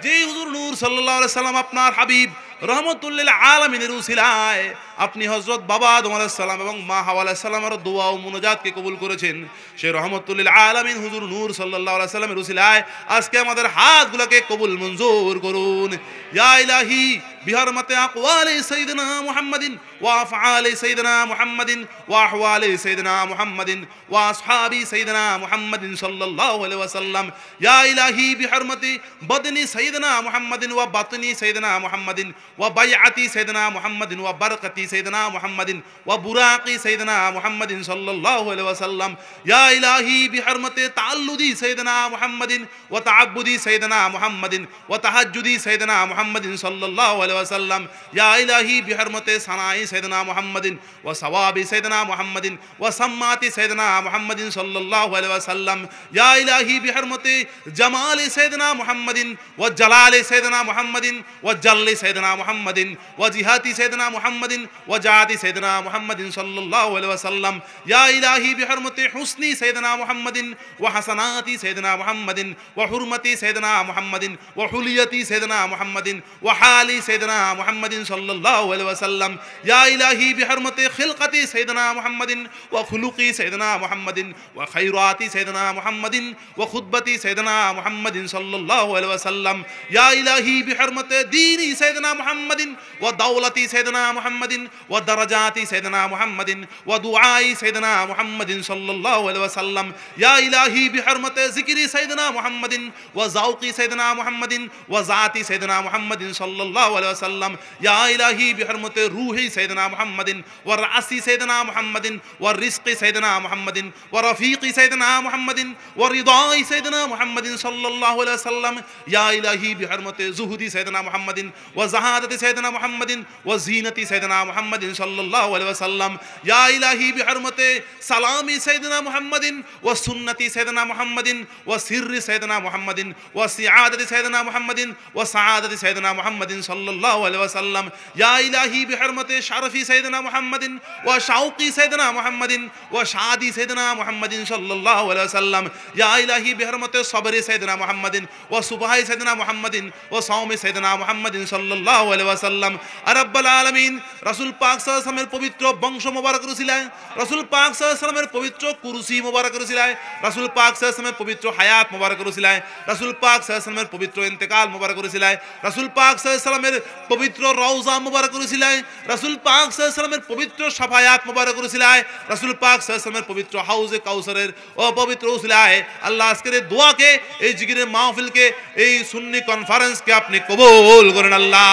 যে হুজুর নূর সাল্লাল্লাহু আলাইহি সাল্লাম আপনার হাবিব রহমতুল্লিল আলামিনের উসিলায় আপনি হযরত বাবা আদম আলাইহিস সালাম এবং মা হাওয়া আলাইহিস সালামের দোয়া ও মুনাজাতকে কবুল করেছেন সেই রহমতুল্লিল আলামিন হুজুর নূর সাল্লাল্লাহু আলাইহি সাল্লামের উসিলায় আজকে আমাদের হাতগুলোকে কবুল মঞ্জুর করুন ইয়া ইলাহি বিহরমতে আকওয়ালি সাইয়্যিদিনা মুহাম্মাদিন ওয়া আফআলি সাইয়্যিদিনা মুহাম্মাদিন ওয়া আহওয়ালি সাইয়্যিদিনা মুহাম্মাদিন ওয়া আসহাবি সাইয়্যিদিনা মুহাম্মাদিন সাল্লাল্লাহু আলাইহি ওয়াসাল্লাম ইয়া ইলাহি বিহরমতি বদনি সাইয়্যিদিনা মুহাম্মাদিন ওয়া বাতনি সাইয়্যিদিনা মুহাম্মাদিন ওয়া বাইআতি সাইয়্যিদিনা মুহাম্মাদিন ওয়া বারাকাতি সাইয়্যিদিনা মুহাম্মাদিন ওয়া বুরাকি সাইয়্যিদিনা মুহাম্মাদিন সাল্লাল্লাহু আলাইহি ওয়াসাল্লাম ইয়া ইলাহি বিহরমতি তাআল্লুদি সাইয়্যিদিনা মুহাম্মাদিন ওয়া তাআব্বুদি সাইয়্যিদিনা মুহাম্মাদিন ওয়া তাহাজ্জুদি সাইয়্যিদিনা মুহাম্মাদিন সাল্লাল্লাহু আলাইহি ওয়াসাল্লাম ইয়া ইলাহি বিহরমতি সানাই সাইয়্যিদিনা মুহাম্মাদিন ওয়া সাওয়াবি সাইয়্যিদিনা মুহাম্মাদিন ওয়া সাম্মাতি সাইয়্যিদিনা মুহাম্মাদিন সাল্লাল্লাহু আলাইহি ওয়াসাল্লাম ইয়া ইলাহি বিহরমতি জামালি সাইয়্যিদিনা মুহাম্মাদিন ওয়া জালালি সাইয়্যিদিনা মুহাম্মাদিন ওয়া জাল্লি সাইয়্যিদিনা মুহাম্মাদিন ওয়া জিহাতি সাইয়্যিদিনা মুহাম্মাদিন ওয়া জাতি সাইয়্যিদিনা মুহাম্মাদিন সাল্লাল্লাহু আলাইহি ওয়াসাল্লাম ইয়া ইলাহি বিহরমতি হুসনি সাইয়্যিদিনা মুহাম্মাদিন ওয়া হাসানাতি সাইয়্যিদিনা মুহাম্মাদিন ওয়া হুরমতি সাইয়্যিদিনা মুহাম্মাদিন ওয়া হুলিয়াতি সাইয়্যিদিনা মুহাম্মাদিন ওয়া হালি সাইয়্যিদিনা মুহাম্মাদিন সাল্লাল্লাহু আলাইহি ওয়াসাল্লাম ইয়া ইলাহি বিহরমতি খিলকাতি সাইয়্যিদিনা মুহাম্মাদিন ওয়া খুলুকি সাইয়্যিদিনা মুহাম্মাদিন ওয়া খায়রাতি সাইয়্যিদিনা মুহাম্মাদিন ওয়া খুতবাতি সাইয়্যিদিনা মুহাম্মাদিন সাল্লাল্লাহু আলাইহি ওয়াসাল্লাম ইয়া ইলাহি বিহরমতি দীনি সাইয়্যিদিনা মুহাম্মাদিন ওয়া দাওলাতি সাইয়্যিদিনা মুহাম্মাদিন ওয়া দারাজাতি সাইয়্যিদিনা মুহাম্মাদিন ওয়া দুআই সাইয়্যিদিনা মুহাম্মাদিন সাল্লাল্লাহু আলাইহি ওয়াসাল্লাম ইয়া ইলাহি বিহরমতি যিকরি সাইয়্যিদিনা মুহাম্মাদিন ওয়া যাওকি সাইয়্যিদিনা মুহাম্মাদিন ওয়া জাতি সাইয়্যিদিনা মুহাম্মাদিন সাল্লাল্লাহু আলাইহি ওয়াসাল্লাম ইয়া ইলাহি বিহরমতি রূহি সাইয়্যিদিনা মুহাম্মাদিন ওয়া রাসি সাইয়্যিদিনা মুহাম্মাদিন ওয়া রিজকি সাইয়্যিদিনা মুহাম্মাদিন ওয়া রফিকি সাইয়্যিদিনা মুহাম্মাদিন ওয়া রিদাই সাইয়্যিদিনা মুহাম্মাদিন সাল্লাল্লাহু আলাইহি ওয়াসাল্লাম ইয়া ইলাহি বিহরমতি যুহুদি সাইয়্যিদিনা মুহাম্মাদিন ওয়া জাহাদাতি সাইয়্যিদিনা মুহাম্মাদিন ওয়া জিনাতি সাইয়্যিদিনা মুহাম্মাদিন সাল্লাল্লাহু আলাইহি ওয়াসাল্লাম ইয়া ইলাহি বিহরমতি সালামি সাইয়্যিদিনা মুহাম্মাদিন ওয়া সুন্নতি সাইয়্যিদিনা মুহাম্মাদিন ওয়া সিররি সাইয়্যিদিনা মুহাম্মাদিন ওয়া সিআদাতি সাইয়্যিদিনা মুহাম্মাদিন ওয়া সাআদাতি সাইয়্যিদিনা মুহাম্মাদিন সাল্লাল্লাহু সাল্লাল্লাহু আলাইহি ওয়াসাল্লাম ইয়া ইলাহি বিহরমতে শারফি সাইয়্যিদিনা মুহাম্মাদিন ওয়া শাউকি সাইয়্যিদিনা মুহাম্মাদিন ওয়া শাদি সাইয়্যিদিনা মুহাম্মাদিন সাল্লাল্লাহু আলাইহি ওয়াসাল্লাম ইয়া ইলাহি বিহরমতে সবরি সাইয়্যিদিনা মুহাম্মাদিন ওয়া সুবহাই সাইয়্যিদিনা মুহাম্মাদিন ওয়া সাওমি সাইয়্যিদিনা মুহাম্মাদিন সাল্লাল্লাহু আলাইহি ওয়াসাল্লাম রাব্বুল আলামিন রাসূল পাক সাল্লাল্লাহু আলাইহি ওয়াসাল্লামের পবিত্র বংশ মোবারকের উসিলায় রাসূল পাক সাল্লাল্লাহু আলাইহি ওয়াসাল্লামের পবিত্র কুরসি মোবারকের উসিলায় রাসূল পাক সাল্লাল্লাহু আলাইহি ওয়াসাল্লামের পবিত্র হায়াত মোবারকের উসিলায় রাসূল পাক সাল্লাল্লাহু আলাইহি ওয়াসাল্লামের পবিত্র ইন্তেকাল মোবারকের উসিলায় রাসূল পাক সাল্লাল্লাহু আলাইহি ওয়াসাল্লামের পবিত্র রওজা মোবারকের উসিলায় রাসূল পাক সাল্লাল্লাহু আলাইহি ওয়াসাল্লামের পবিত্র শাফায়াত মোবারকের উসিলায় রাসূল পাক সাল্লাল্লাহু আলাইহি ওয়াসাল্লামের পবিত্র হাউজে কাউসারের ও পবিত্র উসিলায় আল্লাহ আজকের এই দোয়াকে এই জিকিরের মাহফিলকে এই সুন্নি কনফারেন্সকে আপনি কবুল করেন আল্লাহ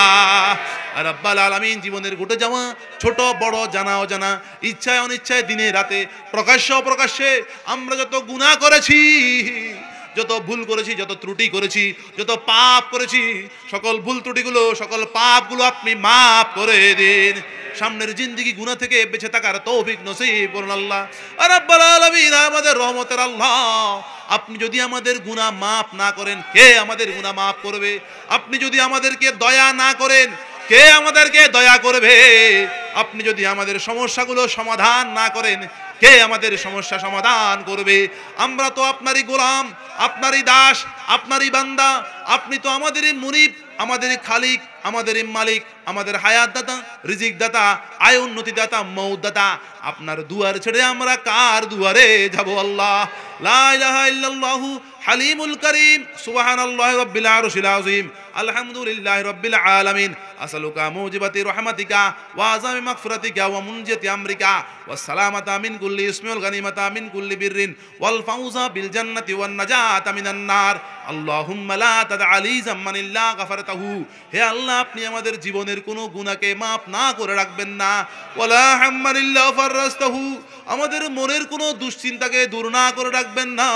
রাব্বুল আলামিন। জীবনের ঘটে যাওয়া ছোট বড় জানা অজানা ইচ্ছায় অনিচ্ছায় দিনে রাতে প্রকাশ্য অপ্রকাশ্যে আমরা যত গুনাহ করেছি যত ভুল করেছি যত ত্রুটি করেছি যত পাপ করেছি সকল ভুল ত্রুটিগুলো সকল পাপগুলো আপনি মাফ করে দিন। সামনের জিন্দেগি গুনাহ থেকে বেঁচে থাকার তৌফিক নসিব করুন আল্লাহ রাব্বুল আলামিন। আমাদের রহমতের আল্লাহ আপনি যদি আমাদের গুনাহ মাফ না করেন কে আমাদের গুনাহ মাফ করবে? আপনি যদি আমাদেরকে দয়া না করেন কে আমাদেরকে দয়া করবে? আপনি যদি আমাদের সমস্যাগুলো সমাধান না করেন কে আমাদের সমস্যা সমাধান করবে? আমরা তো আপনারই গোলাম, আপনারই দাস, আপনারই বান্দা। আপনি তো আমাদেরই মুনিব, আমাদেরই খালিক, আমাদেরই মালিক, আমাদের হায়াত দাতা, রিজিক দাতা, আয় উন্নতি দাতা, মৌত দাতা। আপনার দুয়ার ছেড়ে আমরা কার দুয়ারে যাব আল্লাহ? লা ইলাহা ইল্লাল্লাহু হালিমুল করিম সুবহানাল্লাহি রাব্বিল আরশিল আযীম আলহামদুলিল্লাহি রাব্বিল আলামিন আসআলুকা মুজিবাতি রাহমাতিকা ওয়া আযামি মাগফিরাতিকা ওয়া মুনজিয়াতি আমরিকা ওয়াস সালামাতা মিন কুল্লি ইসমিন ওয়াল গানিমাতা মিন কুল্লি বিররিন ওয়াল ফাউজা বিল জান্নাতি ওয়ান নাজাতা মিনান নার। আল্লাহুম্মা লা তাদআ লি যামমান ইল্লা গফারতাহু। হে আল্লাহ আপনি আমাদের জীবনের কোনো গুনাহকে মাফ না করে রাখবেন না। ওয়ালা হাম্মান ইল্লা ফাররাস্তাহু। আমাদের মনের কোনো দুশ্চিন্তাকে দূর না করে রাখবেন না।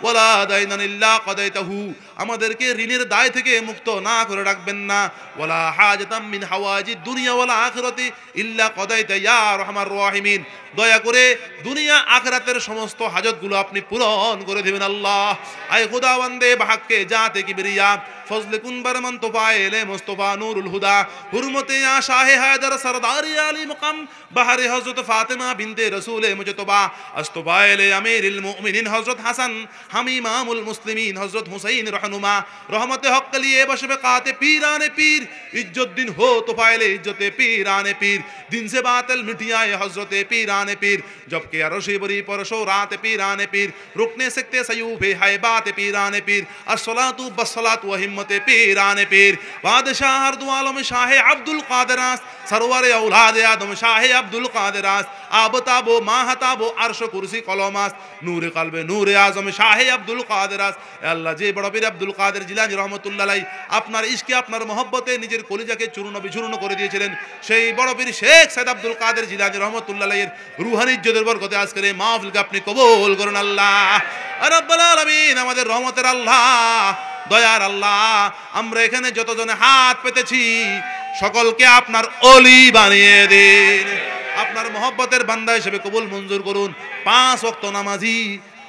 ওয়ালা দাইনান ইল্লা কাদাইতাহু। আমাদেরকে ঋণের দায় থেকে মুক্ত না করে রাখবেন না। ওয়ালা হাজাতাম মিন হাওয়াজিদ দুনিয়া ওয়াল আখিরাতি ইল্লা কাদাইতা ইয়া আরহামার রাহিমিন। দয়া করে দুনিয়া আখিরাতের সমস্ত হাজতগুলো আপনি পূরণ করে দিবেন আল্লাহ। আয় খুদাবন্দে বাহাক্কে জাতে কিবরিয়া ফজলে কুন বরমন তোফায়েলে মুস্তাফা নূরুল হুদা হুরমতে ইয়া শাহে হায়দার সরদারি আলী মুকাম বাহরে হযরত ফাতেমা বিনতে রাসূলে মুজতবা আস্তফায়েলে আমিরুল মুমিনিন হযরত হাসান হাম ইমামুল মুসলিমিন হযরত হুসাইন रहनुमा रहमत हक के लिए बशफ़क़ात पीराने पीर इज्जत दिन हो तोफ़ाइले इज्जते पीराने पीर दिन से बातिल मिटियाए हज़रत पीराने पीर जबकि अरशे बरी परशो रात पीराने पीर रुकने सकते सयूफ़े है बात पीराने पीर अस्सलातु बस्सलातु व हिम्मत पीराने पीर बादशाह हर दो आलम शाह अब्दुल कादिरास सरवर औलाद आदम शाह अब्दुल कादिरास आबताबो माहताबो अर्श कुर्सी कलमास नूर कल्बे नूर आजम शाह अब्दुल कादिरास अल्लाह जे बड़ा पीर अब्दुल कादिर जिलानी रहमतुल्लाह अलैहि আপনার ইশকে আপনার মহব্বতে নিজের কলিজাকে চূর্ণ বিচূর্ণ করে দিয়েছিলেন সেই বড় পীর শেখ সাইদ আব্দুল কাদের জিলানী রহমাতুল্লাহ আলাইহির রূহানি ইজ্জতের বরকতে আজকের এই মাহফিলকে আপনি কবুল করুন আল্লাহ রাব্বুল আলামিন। আমাদের রহমতের আল্লাহ দয়ার আল্লাহ আমরা এখানে যতজনে হাত পেতেছি সকলকে আপনার ওলি বানিয়ে দিন, আপনার মহব্বতের বান্দা হিসেবে কবুল মঞ্জুর করুন। 5 ওয়াক্ত নামাজি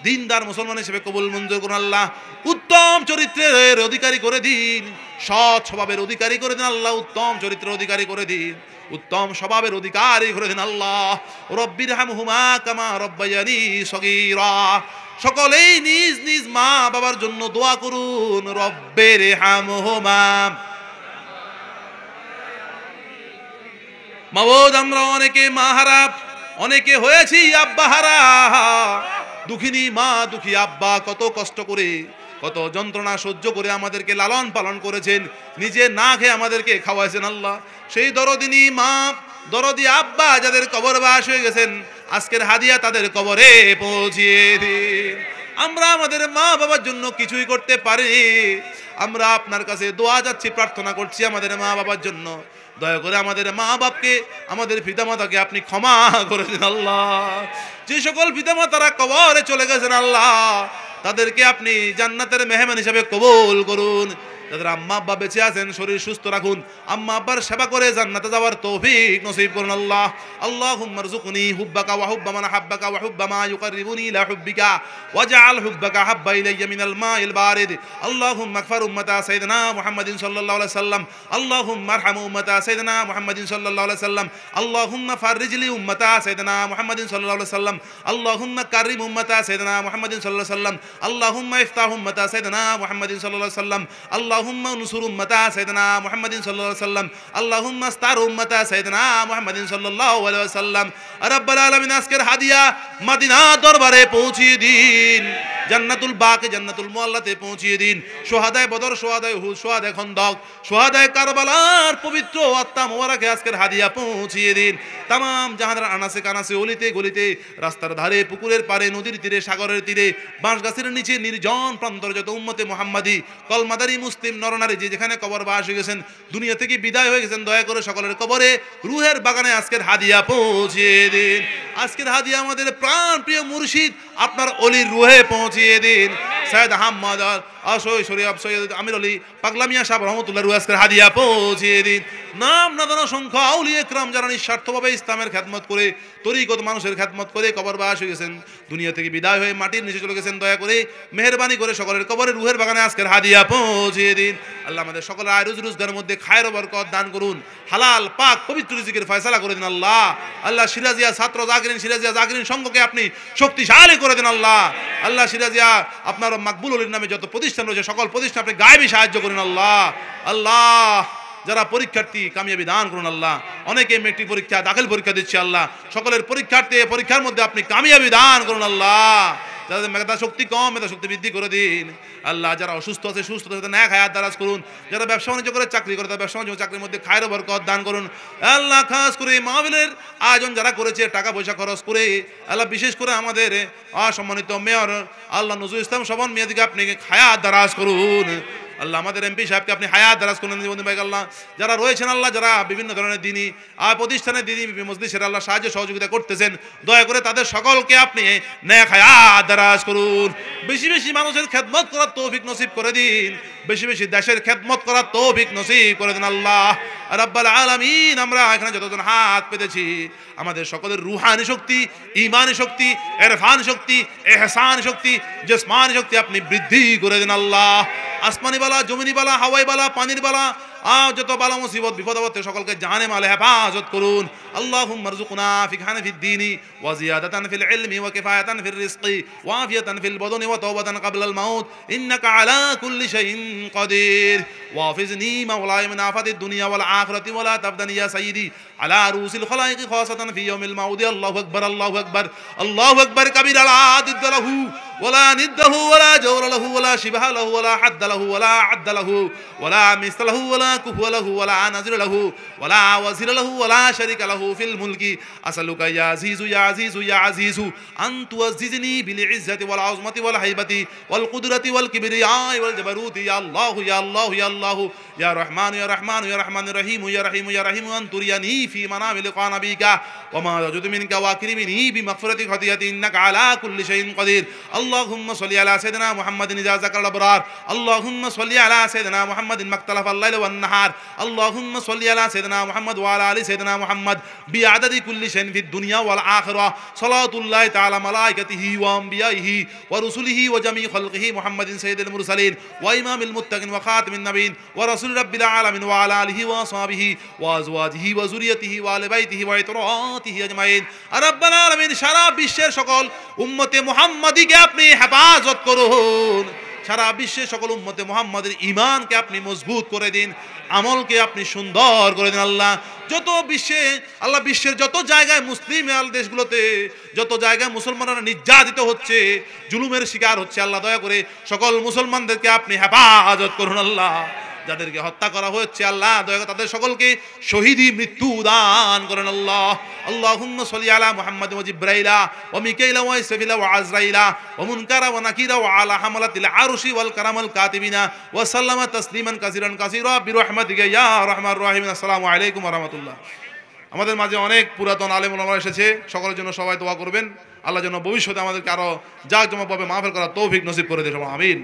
দিনদার মুসলমান হিসেবে কবুল মঞ্জুর করুন আল্লাহ। উত্তম চরিত্রের অধিকারী করে দিন, সৎ স্বভাবের অধিকারী করে দিন আল্লাহ। উত্তম চরিত্রের অধিকারী করে দিন, উত্তম স্বভাবের অধিকারী করে দিন আল্লাহ। রব্বিরহামহুমা কামা রব্বায়ানি সগীরা। সকলেই নিজ নিজ মা বাবার জন্য দোয়া করুন। রব্বিরহামহুমা। মাবুদ আমরা অনেকে মা হারা, অনেকে হয়েছি আব্বা হারা। দুঃখিনী মা দুঃখী আব্বা কত কষ্ট করে কত যন্ত্রণা সহ্য করে আমাদেরকে লালন পালন করেছেন, নিজে না খেয়ে আমাদেরকে খাওয়াইছেন আল্লাহ। সেই দরদিনী মা দরদি আব্বা যাদের কবরবাস হয়ে গেছেন আজকের হাদিয়া তাদের কবরে পৌঁছিয়ে দিন। আমরা আমাদের মা বাবার জন্য কিছুই করতে পারি, আমরা আপনার কাছে দোয়া যাচ্ছি, প্রার্থনা করছি আমাদের মা বাবার জন্য। দয়া করে আমাদের মা বাপকে আমাদের পিতামাতাকে আপনি ক্ষমা করে দিন আল্লাহ। যে সকল পিতামাতারা কবরে চলে গেছেন আল্লাহ তাদেরকে আপনি জান্নাতের মেহমান হিসাবে কবুল করুন। যাদের আম্মা আব্বা বেঁচে আছেন শরীর সুস্থ রাখুন, আম্মা আব্বার সেবা করে জান্নাতে যাওয়ার তৌফিক নসিব করুন আল্লাহ। আল্লাহুম্মা রযুকনি হুব্বাকা ওয়া হুব্বা মান হাব্বাকা ওয়া হুব্বা মা ইউকাররিবুনি ইলা হুব্বিকা ওয়াজআল হুব্বাকা হাব্বা ইলাইয়া মিনাল মাইল বারিদ। আল্লাহুম্মা আগফির উম্মাতা সাইয়্যিদিনা মুহাম্মাদিন সাল্লাল্লাহু আলাইহি সাল্লাম। আল্লাহুম্মা আরহাম উম্মাতা সাইয়্যিদিনা মুহাম্মাদিন সাল্লাল্লাহু আলাইহি সাল্লাম। আল্লাহুম্মা ফাররিজ লি উম্মাতা সাইয়্যিদিনা মুহাম্মাদিন সাল্লাল্লাহু আলাইহি সাল্লাম। আল্লাহুম্মা কাররিম উম্মাতা সাইয়্যিদিনা মুহাম্মাদিন সাল্লাল্লাহু আলাইহি সাল্লাম। আল্লাহুম্মা ইফতাহ উম্মাতা সাইয়্যিদিনা মুহাম্মাদিন সাল্লাল্লাহু আলাইহি সাল্লাম। আল্লাহুম্মা উনসুর উম্মাতা সাইয়্যিদিনা মুহাম্মাদিন সাল্লাল্লাহু আলাইহি সাল্লাম। আল্লাহুম্মা আস্তার উম্মাতা সাইয়্যিদিনা মুহাম্মাদিন সাল্লাল্লাহু আলাইহি সাল্লাম। রাব্বাল আলামিন আজকের হাদিয়া মদিনা দরবারে পৌঁছিয়ে দিন, জান্নাতুল বাকি জান্নাতুল মুআল্লাতে পৌঁছিয়ে দিন। শুহাদায়ে বদর, শুহাদায়ে উহুদ, শুহাদায়ে খন্দক, শুহাদায়ে কারবালার পবিত্র আত্মা মোবারকে আজকের হাদিয়া পৌঁছিয়ে দিন। তামাম জাহানের আনাসে কানাসে, অলিতে গলিতে, রাস্তার ধারে, পুকুরের পারে, নদীর তীরে, সাগরের তীরে, বাঁশগাছের নিচে, নির্জন প্রান্তর যত উম্মতে মুহাম্মাদি কলমাদারি মুসলিম নরনারী যে যেখানে কবরবাস হয়ে গেছেন, দুনিয়া থেকে বিদায় হয়ে গেছেন, দয়া করে সকলের কবরে রুহের বাগানে আজকের হাদিয়া পৌঁছিয়ে দিন। আজকের হাদিয়া আমাদের প্রাণ প্রিয় মুর্শিদ আপনার অলির রুহে পৌঁছিয়ে দিন। সৈয়দ আহমদ আশয় শরীফ সৈয়দ আমির আলী পাগলা মিয়া সাহেব রহমতুল্লাহ রুহে আজকের হাদিয়া পৌঁছিয়ে দিন। নাম না জানা সংখ্যা আউলিয়া ইকরাম যারা নিঃস্বার্থভাবে ইসলামের খেদমত করে, তরিকত মানুষের খেদমত করে কবরবাস হয়ে গেছেন, দুনিয়া থেকে বিদায় হয়ে মাটির নিচে চলে গেছেন, দয়া করে মেহেরবানি করে সকলের কবরে রুহের বাগানে আজকের হাদিয়া পৌঁছিয়ে দিন। আল্লাহ আমাদের সকলের আয় রুজি রোজগারের মধ্যে খায়ের বরকত দান করুন, হালাল পাক পবিত্র রিজিকের ফয়সালা করে দিন আল্লাহ। আল্লাহ সিরাজিয়া ছাত্র জাকিরিন, সিরাজিয়া জাকিরিন সংঘকে আপনি শক্তিশালী করে দিন আল্লাহ। আল্লাহ সিরাজিয়া আপনার মাকবুল অলির নামে যত প্রতিষ্ঠান রয়েছে সকল প্রতিষ্ঠান আপনি গায়েবী সাহায্য করুন আল্লাহ। আল্লাহ যারা পরীক্ষার্থী কামিয়াবি দান করুন আল্লাহ। অনেকে মেট্রিক পরীক্ষা, দাখিল পরীক্ষা দিচ্ছে আল্লাহ, সকলের পরীক্ষার্থী পরীক্ষার মধ্যে আপনি কামিয়াবি দান করুন আল্লাহ। যাদের মেধা শক্তি কম, মেধা শক্তি বৃদ্ধি করে দিন আল্লাহ। যারা অসুস্থ আছে সুস্থ আছে ন্যাক হায়াত দারাজ করুন। যারা ব্যবসা বাণিজ্য করে চাকরি করে তার ব্যবসা বাণিজ্য চাকরির মধ্যে খায়ের বরকত দান করুন আল্লাহ। খাস করে মাহফিলের আয়োজন যারা করেছে টাকা পয়সা খরচ করে আল্লাহ, বিশেষ করে আমাদের সম্মানিত মেয়র আল্লাহ নজরুল ইসলাম শোভন মিয়াদিকে আপনি হায়াত দারাজ করুন আল্লাহ। আমাদের এমপি সাহেবকে আপনি হায়াত দারাজ করুন আল্লাহ। যারা রয়েছেন আল্লাহ, যারা বিভিন্ন ধরনের দিনী প্রতিষ্ঠানে দিনী মজলিসের আল্লাহ সাহায্য সহযোগিতা করতেছেন, দয়া করে তাদের সকলকে আপনি নেক হায়াত দারাজ করুন। বেশি বেশি মানুষের খেদমত করার তৌফিক নসিব করে দিন, বেশি বেশি দেশের খেদমত করার তৌফিক নসিব করে দিন আল্লাহ রাব্বাল আলামিন। আমরা এখানে যতজন হাত পেতেছি আমাদের সকলের রুহানি শক্তি, ইমানি শক্তি, ইরফান শক্তি, ইহসান শক্তি, জিসমানি শক্তি আপনি বৃদ্ধি করে দিন আল্লাহ। আসমানি বালা, জমিনি বালা, হাওয়াই বালা, পানির বালা, যত বালা মুসিবত বিপদ আপদে সকলকে জানে মালে হেফাজত করুন। আল্লাহুম্মা রযুকনা ফিকহানা ফিদ-দীনি ওয়া জিয়াদাতান ফিল ইলমি ওয়া কিফায়াতান ফির রিজকি ওয়া আফিয়াতান ফিল বাদনি ওয়া তাওবাতান ক্বাবলাল মাউত ইন্নাকা আলা কুল্লি শাইইন কাদির। ওয়া হাফিজনি মাওলায়া মিন আফাতিদ দুনিয়া ওয়াল আখিরাতি ওয়া লা তাবদানি ইয়া সাইয়্যিদি আলা রুসিল খালাইকি খাসাতান ফি ইয়াউমিল মাউদি। আল্লাহু আকবার, আল্লাহু আকবার, আল্লাহু আকবার কাবীরা লা দিদ্দা লাহু ওয়ালা নিদ্দাহু ওয়ালা জাওরা লাহু ওয়ালা শিবহা লাহু ওয়ালা হাদ্দা লাহু ওয়ালা আদ্দা লাহু ওয়ালা মিসলা লাহু ওয়ালা কুফুয়া লাহু ওয়ালা নাযির লাহু ওয়ালা ওয়াজির লাহু ওয়ালা শারীকা লাহু ফিল মুলকি। আসআলুকা ইয়া আজিজু ইয়া আজিজু ইয়া আজিজু আন তুআজ্জিজনি বিল ইজ্জাতি ওয়াল আযমাতি ওয়াল হাইবাতি ওয়াল কুদরাতি ওয়াল কিবরিয়া ওয়াল জাবারুতি। ইয়া আল্লাহু ইয়া আল্লাহু ইয়া আল্লাহু ইয়া রহমান ইয়া রহমান ইয়া রহমানির রহিম ইয়া রহিম ইয়া রহিম আন তুরিয়ানি ফি মানামি লিকা নাবিকা ওয়া মা ইয়াজুদু মিনকা ওয়া আকরিমনি বিমাগফিরাতি খাতিয়াতি ইন্নাকা আলা কুল্লি শাইইন কাদির। আল্লাহুম্মা সাল্লি আলা সাইয়্যিদিনা মুহাম্মাদিন ইযা যাকারাল আবরার। আল্লাহুম্মা সাল্লি আলা সাইয়্যিদিনা মুহাম্মাদিন মাকতালাফাল লাইল ওয়ান নাহার। আল্লাহুম্মা সাল্লি আলা সাইয়্যিদিনা মুহাম্মাদ ওয়া আলা আলি সাইয়্যিদিনা মুহাম্মাদ বিআদাদি কুল্লি শাইইন ফিদ দুনিয়া ওয়াল আখিরাহ। সালাতুল্লাহি তাআলা মালাইকাতিহি ওয়া আমবিয়াইহি ওয়া রুসুলিহি ওয়া জামি খালকিহি মুহাম্মাদিন সাইয়্যিদুল মুরসালিন ওয়া ইমামিল মুত্তাকিন ওয়া খাতিমিন নাবিয়িন ওয়া রাসূল রাব্বিল আলামিন ওয়া আলা আলিহি ওয়া আসহাবিহি ওয়া আজওয়াজিহি ওয়া যুররিয়াতিহি ওয়া আলি বাইতিহি ওয়া ইতরাতিহি আজমাইন। রাব্বাল আলামিন সারা বিশ্বের সকল উম্মতে মুহাম্মাদিকে আপনি হেফাজত করুন। সারা বিশ্বের সকল উম্মতে মুহাম্মাদের ঈমানকে আপনি মজবুত করে দিন, আমলকে আপনি সুন্দর করে দিন আল্লাহ। যত বিশ্বে আল্লাহ, বিশ্বের যত জায়গায় মুসলিম দেশগুলোতে যত জায়গায় মুসলমানরা নির্যাতিত হচ্ছে, জুলুমের শিকার হচ্ছে আল্লাহ, দয়া করে সকল মুসলমানদেরকে আপনি হেফাজত করুন আল্লাহ। যাদেরকে হত্যা করা হচ্ছে আল্লাহ, দয়া করে তাদের সকলকে শহীদি মৃত্যু দান করেন আল্লাহ। আল্লাহুম্মা সাল্লি আলা মুহাম্মাদ ওয়া জিবরাইলা ওয়া মিকাইলা ওয়া ইসরাফিলা ওয়া আজরাইলা ওয়া মুনকারা ওয়া নাকিরা ওয়া আলা হামালাতিল আরশি ওয়াল কারামাল কাতিবিনা ওয়া সাল্লামা তাসলিমান কাসীরান কাসীরা বিরহমাতিকা ইয়া আরহামার রাহিমিন। আসসালামু আলাইকুম ওয়া রাহমাতুল্লাহ। আমাদের মাঝে অনেক পুরাতন আলেম ওলামা এসেছে, সকলের জন্য সবাই দোয়া করবেন আল্লাহ যেন ভবিষ্যতে আমাদেরকে আরো জাঁকজমকভাবে মাহফিল করার তৌফিক নসিব করে দেয়। আমিন।